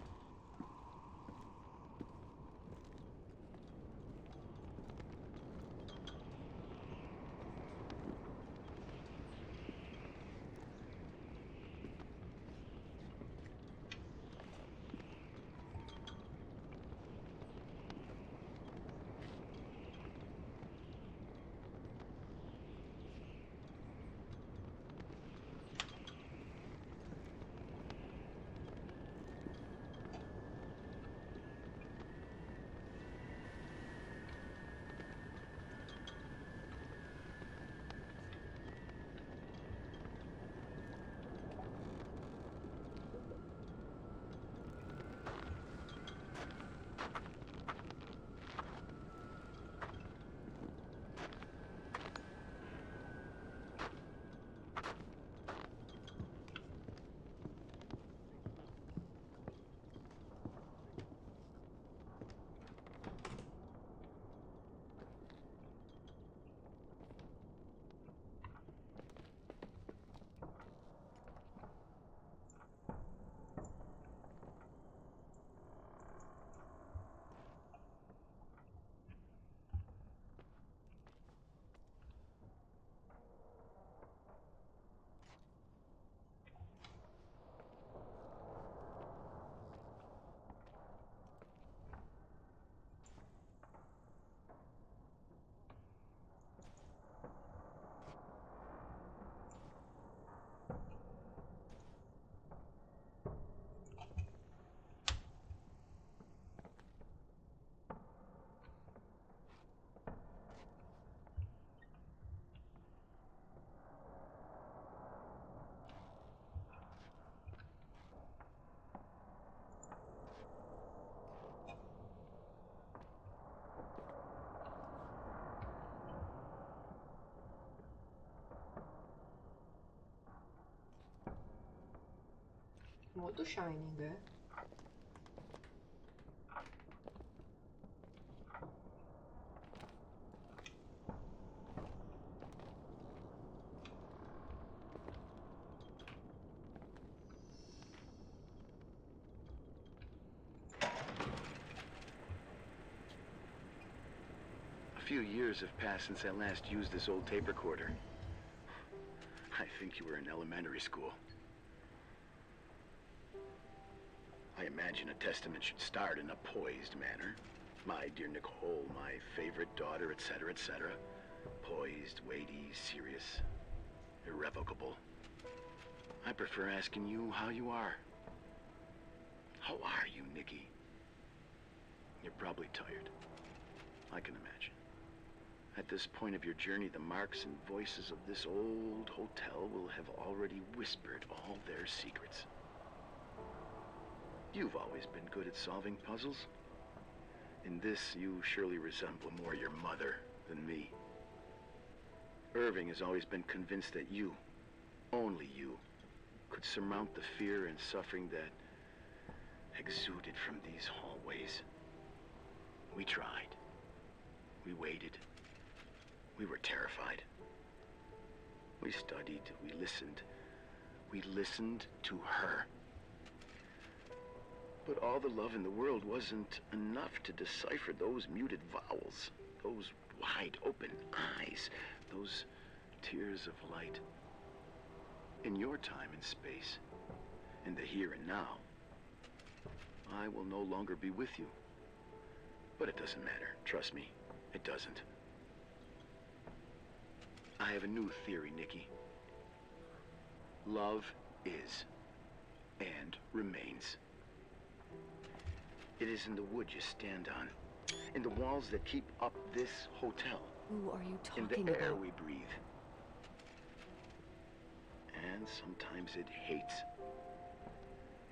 Molto Shining, eh? A few years have passed since I last used this old tape recorder. I think you were in elementary school. I imagine a testament should start in a poised manner. My dear Nicole, my favorite daughter, etc., etc. Poised, weighty, serious, irrevocable. I prefer asking you how you are. How are you, Nikki? You're probably tired. I can imagine. At this point of your journey, the marks and voices of this old hotel will have already whispered all their secrets. You've always been good at solving puzzles. In this, you surely resemble more your mother than me. Irving has always been convinced that you, only you, could surmount the fear and suffering that exuded from these hallways. We tried. We waited. We were terrified. We studied. We listened. We listened to her. But all the love in the world wasn't enough to decipher those muted vowels, those wide open eyes, those tears of light. In your time and space, in the here and now, I will no longer be with you. But it doesn't matter. Trust me, it doesn't. I have a new theory, Nikki. Love is. and remains. It is in the wood you stand on, in the walls that keep up this hotel, Who are you in talking the air about? we breathe. And sometimes it hates.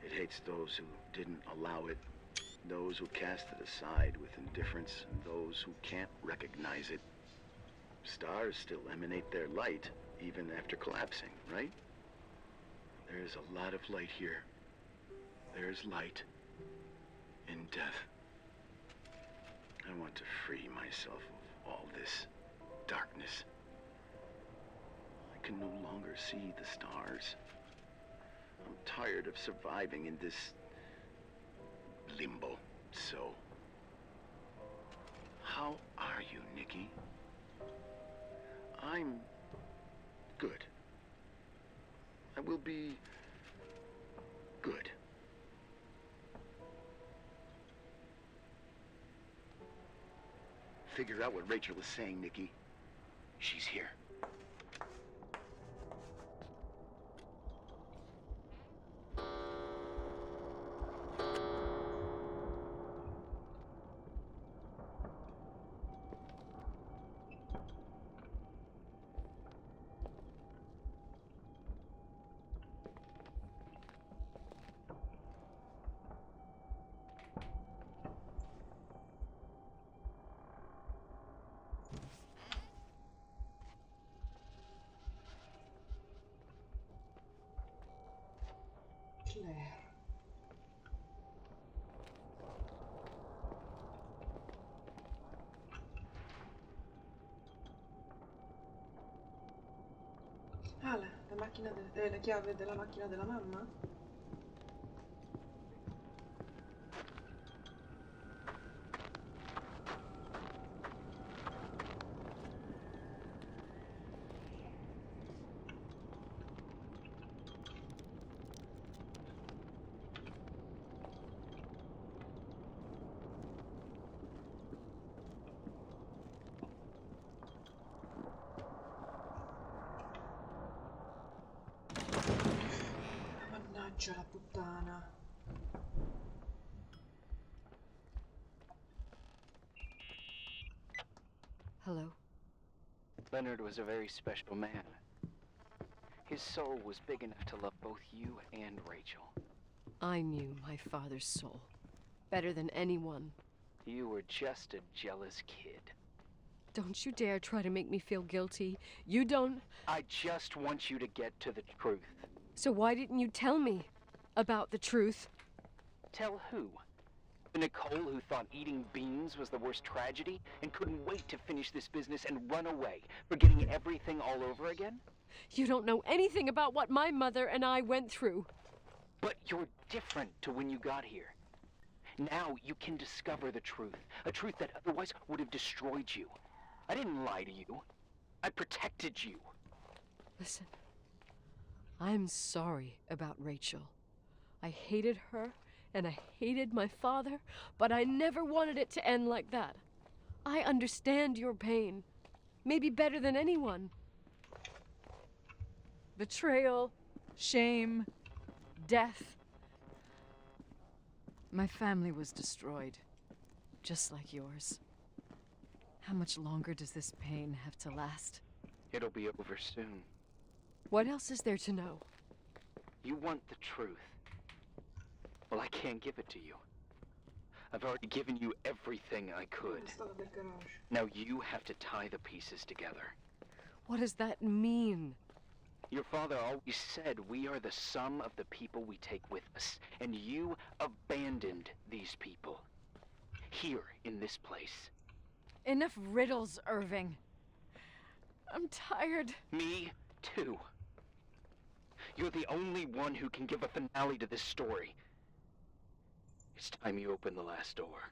It hates those who didn't allow it, those who cast it aside with indifference, and those who can't recognize it. Stars still emanate their light, even after collapsing, right? There is a lot of light here. There is light in death. I want to free myself of all this darkness. I can no longer see the stars. I'm tired of surviving in this limbo. So, how are you, Nikki? I'm good. I will be good. Figure out what Rachel is saying, Nikki. She's here. Claire. Ah, la macchina la chiave della macchina della mamma? Mannaggia la puttana. Hello? Leonard was a very special man. His soul was big enough to love both you and Rachel. I knew my father's soul better than anyone. You were just a jealous kid. Don't you dare try to make me feel guilty. You don't... I just want you to get to the truth. So why didn't you tell me about the truth? Tell who? The Nicole who thought eating beans was the worst tragedy and couldn't wait to finish this business and run away, forgetting everything all over again? You don't know anything about what my mother and I went through. But you're different to when you got here. Now you can discover the truth, a truth that otherwise would have destroyed you. I didn't lie to you. I protected you. Listen, I'm sorry about Rachel. I hated her, and I hated my father, but I never wanted it to end like that. I understand your pain, maybe better than anyone. Betrayal, shame, death. My family was destroyed, just like yours. How much longer does this pain have to last? It'll be over soon. What else is there to know? You want the truth. Well, I can't give it to you. I've already given you everything I could. Stalla del garage. Now you have to tie the pieces together. What does that mean? Your father always said we are the sum of the people we take with us, and you abandoned these people. Here, in this place. Enough riddles, Irving. I'm tired. Me, too. You're the only one who can give a finale to this story. It's time you open the last door.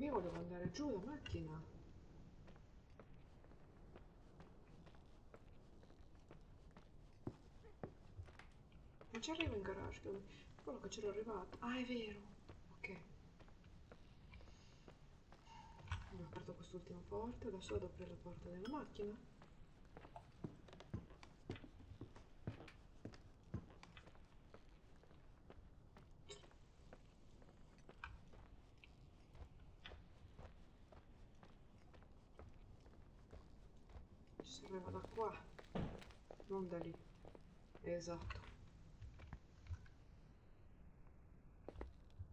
Io volevo andare giù la macchina. Ma ci arrivo in garage, quello che c'ero arrivato. Ah, è vero. Ok. Ho aperto quest'ultima porta, adesso vado ad aprire la porta della macchina. Ci serveva da qua, non da lì. Esatto.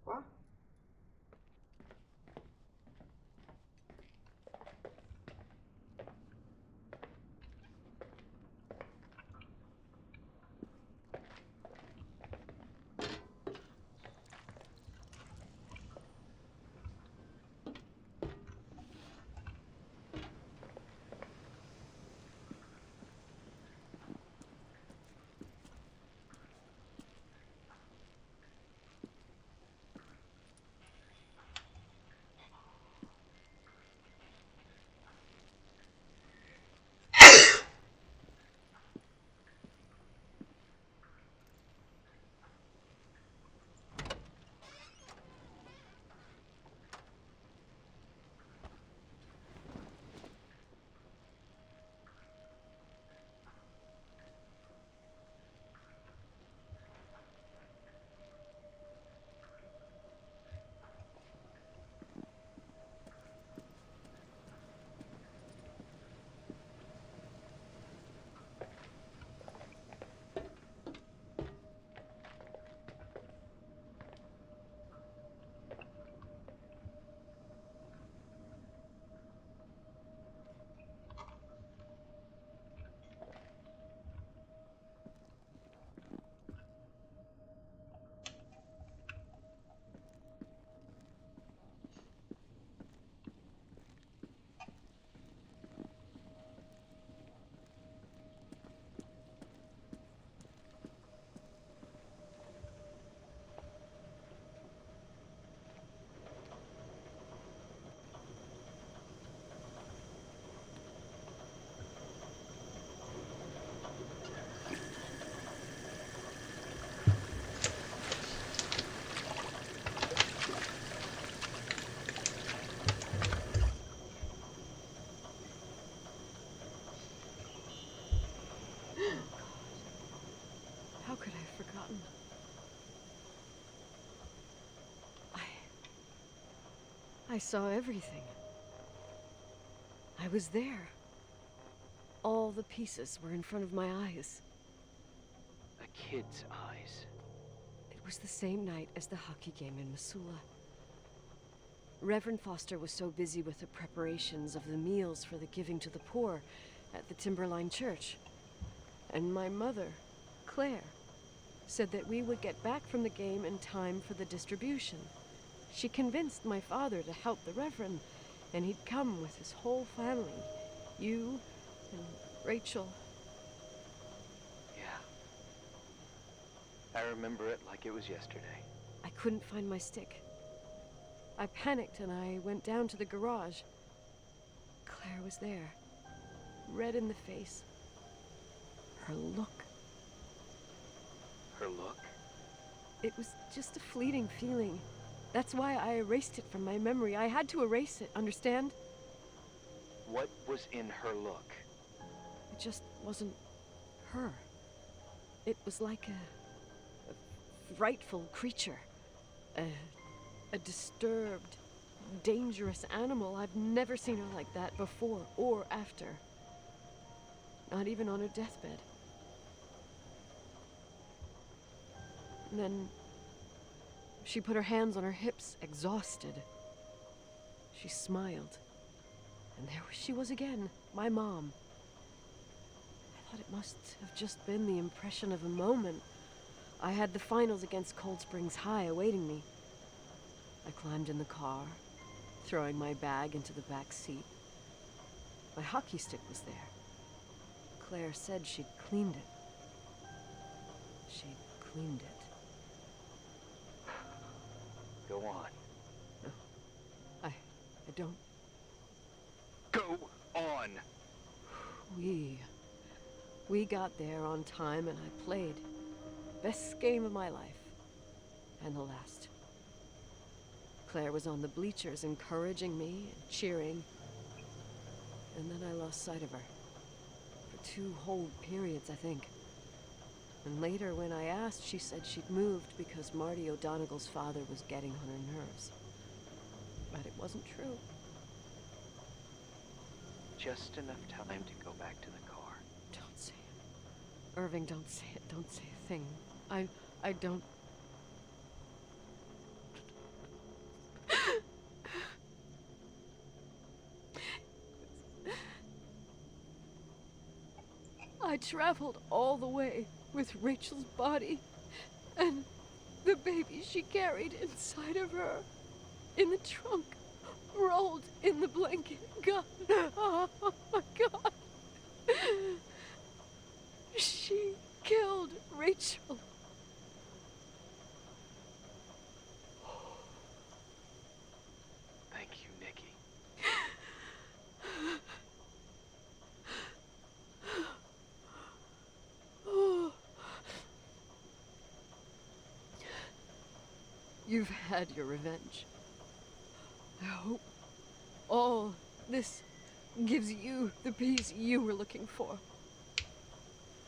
Qua? How could I have forgotten? I saw everything. I was there. All the pieces were in front of my eyes. A kid's eyes. It was the same night as the hockey game in Missoula. Reverend Foster was so busy with the preparations of the meals for the giving to the poor at the Timberline Church. And my mother, Claire, said that we would get back from the game in time for the distribution. She convinced my father to help the Reverend, and he'd come with his whole family. You and Rachel. Yeah. I remember it like it was yesterday. I couldn't find my stick. I panicked and I went down to the garage. Claire was there, red in the face. Her look. Her look? It was just a fleeting feeling. That's why I erased it from my memory. I had to erase it, understand? What was in her look? It just wasn't her. It was like a frightful creature. A disturbed, dangerous animal. I've never seen her like that before or after. Not even on her deathbed. And then she put her hands on her hips, exhausted. She smiled. And there she was again, my mom. I thought it must have just been the impression of a moment. I had the finals against Cold Springs High awaiting me. I climbed in the car, throwing my bag into the back seat. My hockey stick was there. Claire said she'd cleaned it. She'd cleaned it. Go on. No. I don't. Go on. We got there on time and I played. Best game of my life. And the last. Claire was on the bleachers encouraging me and cheering. And then I lost sight of her. For 2 whole periods, I think. And later, when I asked, she said she'd moved because Marty O'Donegal's father was getting on her nerves. But it wasn't true. Just enough time to go back to the car. Don't say it. Irving, don't say it. Don't say a thing. I don't... I traveled all the way with Rachel's body and the baby she carried inside of her in the trunk, rolled in the blanket. God, oh my God. She killed Rachel. Thank you, Nikki. You've had your revenge. I hope all this gives you the peace you were looking for.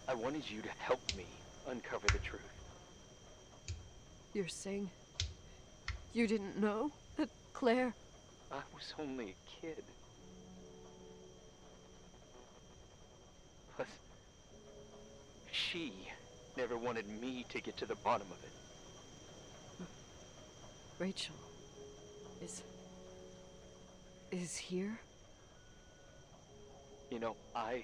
I wanted you to help me uncover the truth. You're saying you didn't know that Claire... I was only a kid. Plus, she never wanted me to get to the bottom of it. Rachel is here? You know, I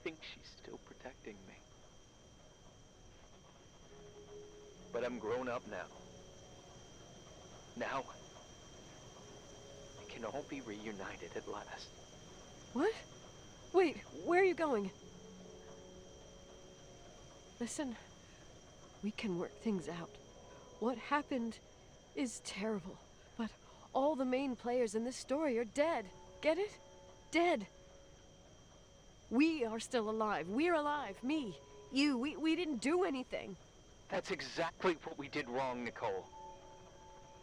think she's still protecting me. But I'm grown up now. Now, we can all be reunited at last. What? Wait, where are you going? Listen, we can work things out. What happened is terrible, but all the main players in this story are dead. Get it? Dead. We are still alive. We're alive. Me, you, we didn't do anything. That's exactly what we did wrong, Nicole.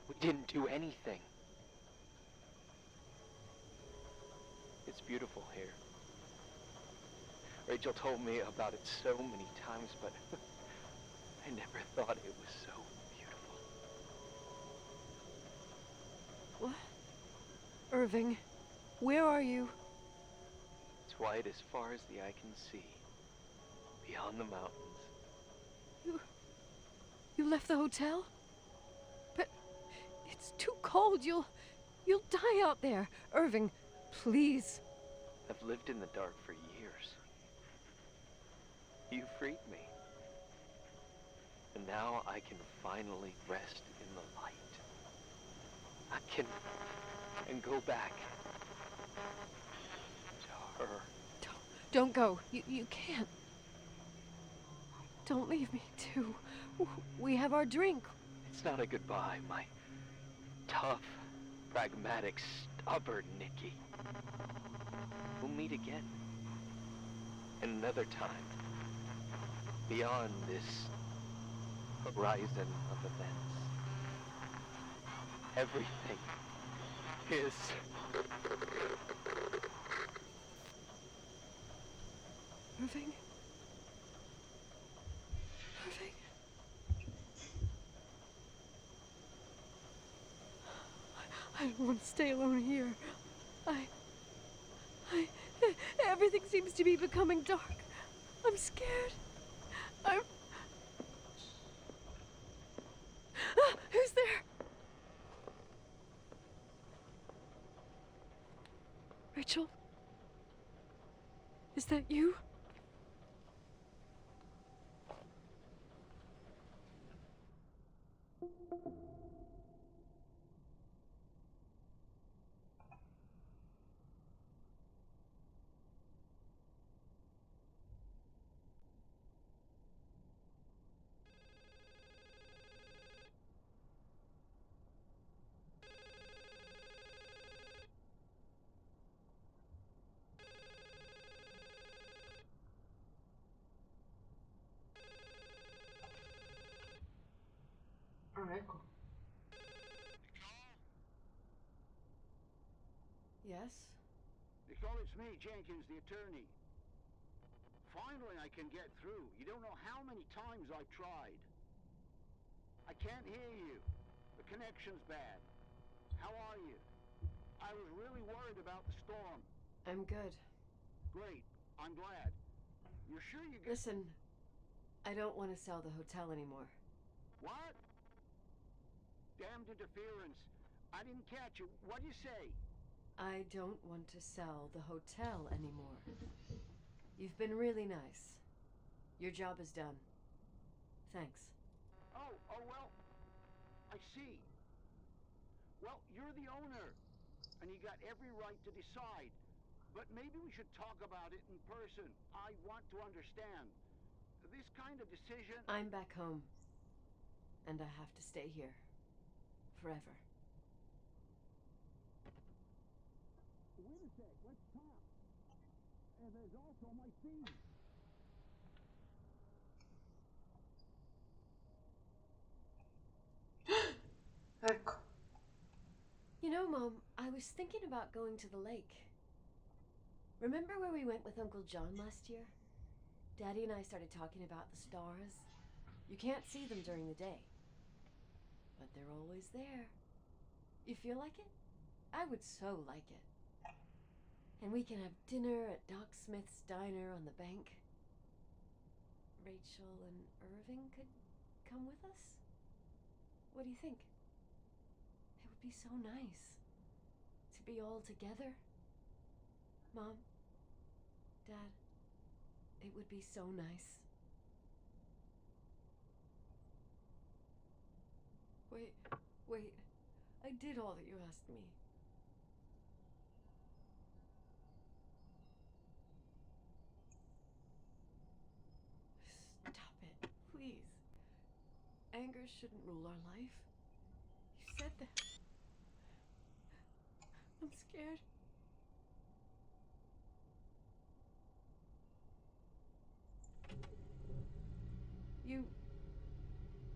We didn't do anything. It's beautiful here. Rachel told me about it so many times, but I never thought it was so beautiful. What? Irving, where are you? It's white as far as the eye can see, beyond the mountains. You left the hotel? But it's too cold. You'll die out there. Irving, please. I've lived in the dark for years. You freed me. And now I can finally rest in the light. I can go back to her. Don't go. You can't. Don't leave me, too. We have our drink. It's not a goodbye, my tough, pragmatic, stubborn Nikki. We'll meet again. Another time. Beyond this horizon of events. Everything is... Irving? Irving? I don't want to stay alone here. Everything seems to be becoming dark. I'm scared. Who's there? Rachel? Is that you? Ah, ecco. Yes? Nicole, it's me, Jenkins, the attorney. Finally, I can get through. You don't know how many times I've tried. I can't hear you. The connection's bad. How are you? I was really worried about the storm. I'm good. Great. I'm glad. You're sure you get... Listen, I don't want to sell the hotel anymore. What? Damned interference. I didn't catch you. What'd you say? I don't want to sell the hotel anymore. You've been really nice. Your job is done. Thanks. Oh, well, I see. Well, you're the owner, and you got every right to decide. But maybe we should talk about it in person. I want to understand. This kind of decision... I'm back home. And I have to stay here. Forever. Wait a sec, let's talk. And there's also my fee. Ecco. You know, Mom, I was thinking about going to the lake. Remember where we went with Uncle John last year? Daddy and I started talking about the stars. You can't see them during the day. But they're always there. You feel like it? I would so like it. And we can have dinner at Doc Smith's diner on the bank. Rachel and Irving could come with us? What do you think? It would be so nice to be all together. Mom, Dad, it would be so nice. Wait, I did all that you asked me. Stop it, please. Anger shouldn't rule our life. You said that. I'm scared.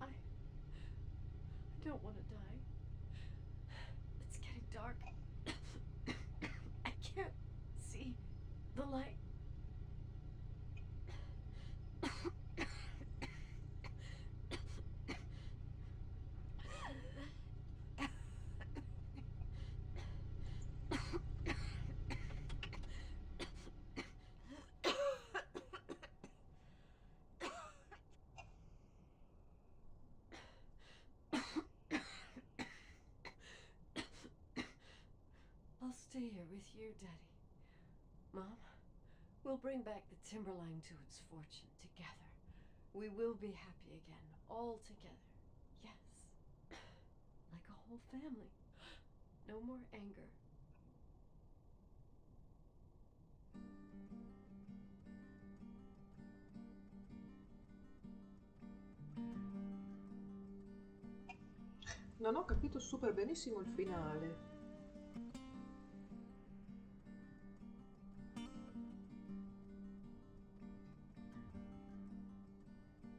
I don't want to die. It's getting dark. I can't see the light. I'll stay here with you, Daddy. Mom, we'll bring back the Timberline to its fortune together. We will be happy again, all together. Yes. Like a whole family. No more anger. Non ho capito super benissimo il finale.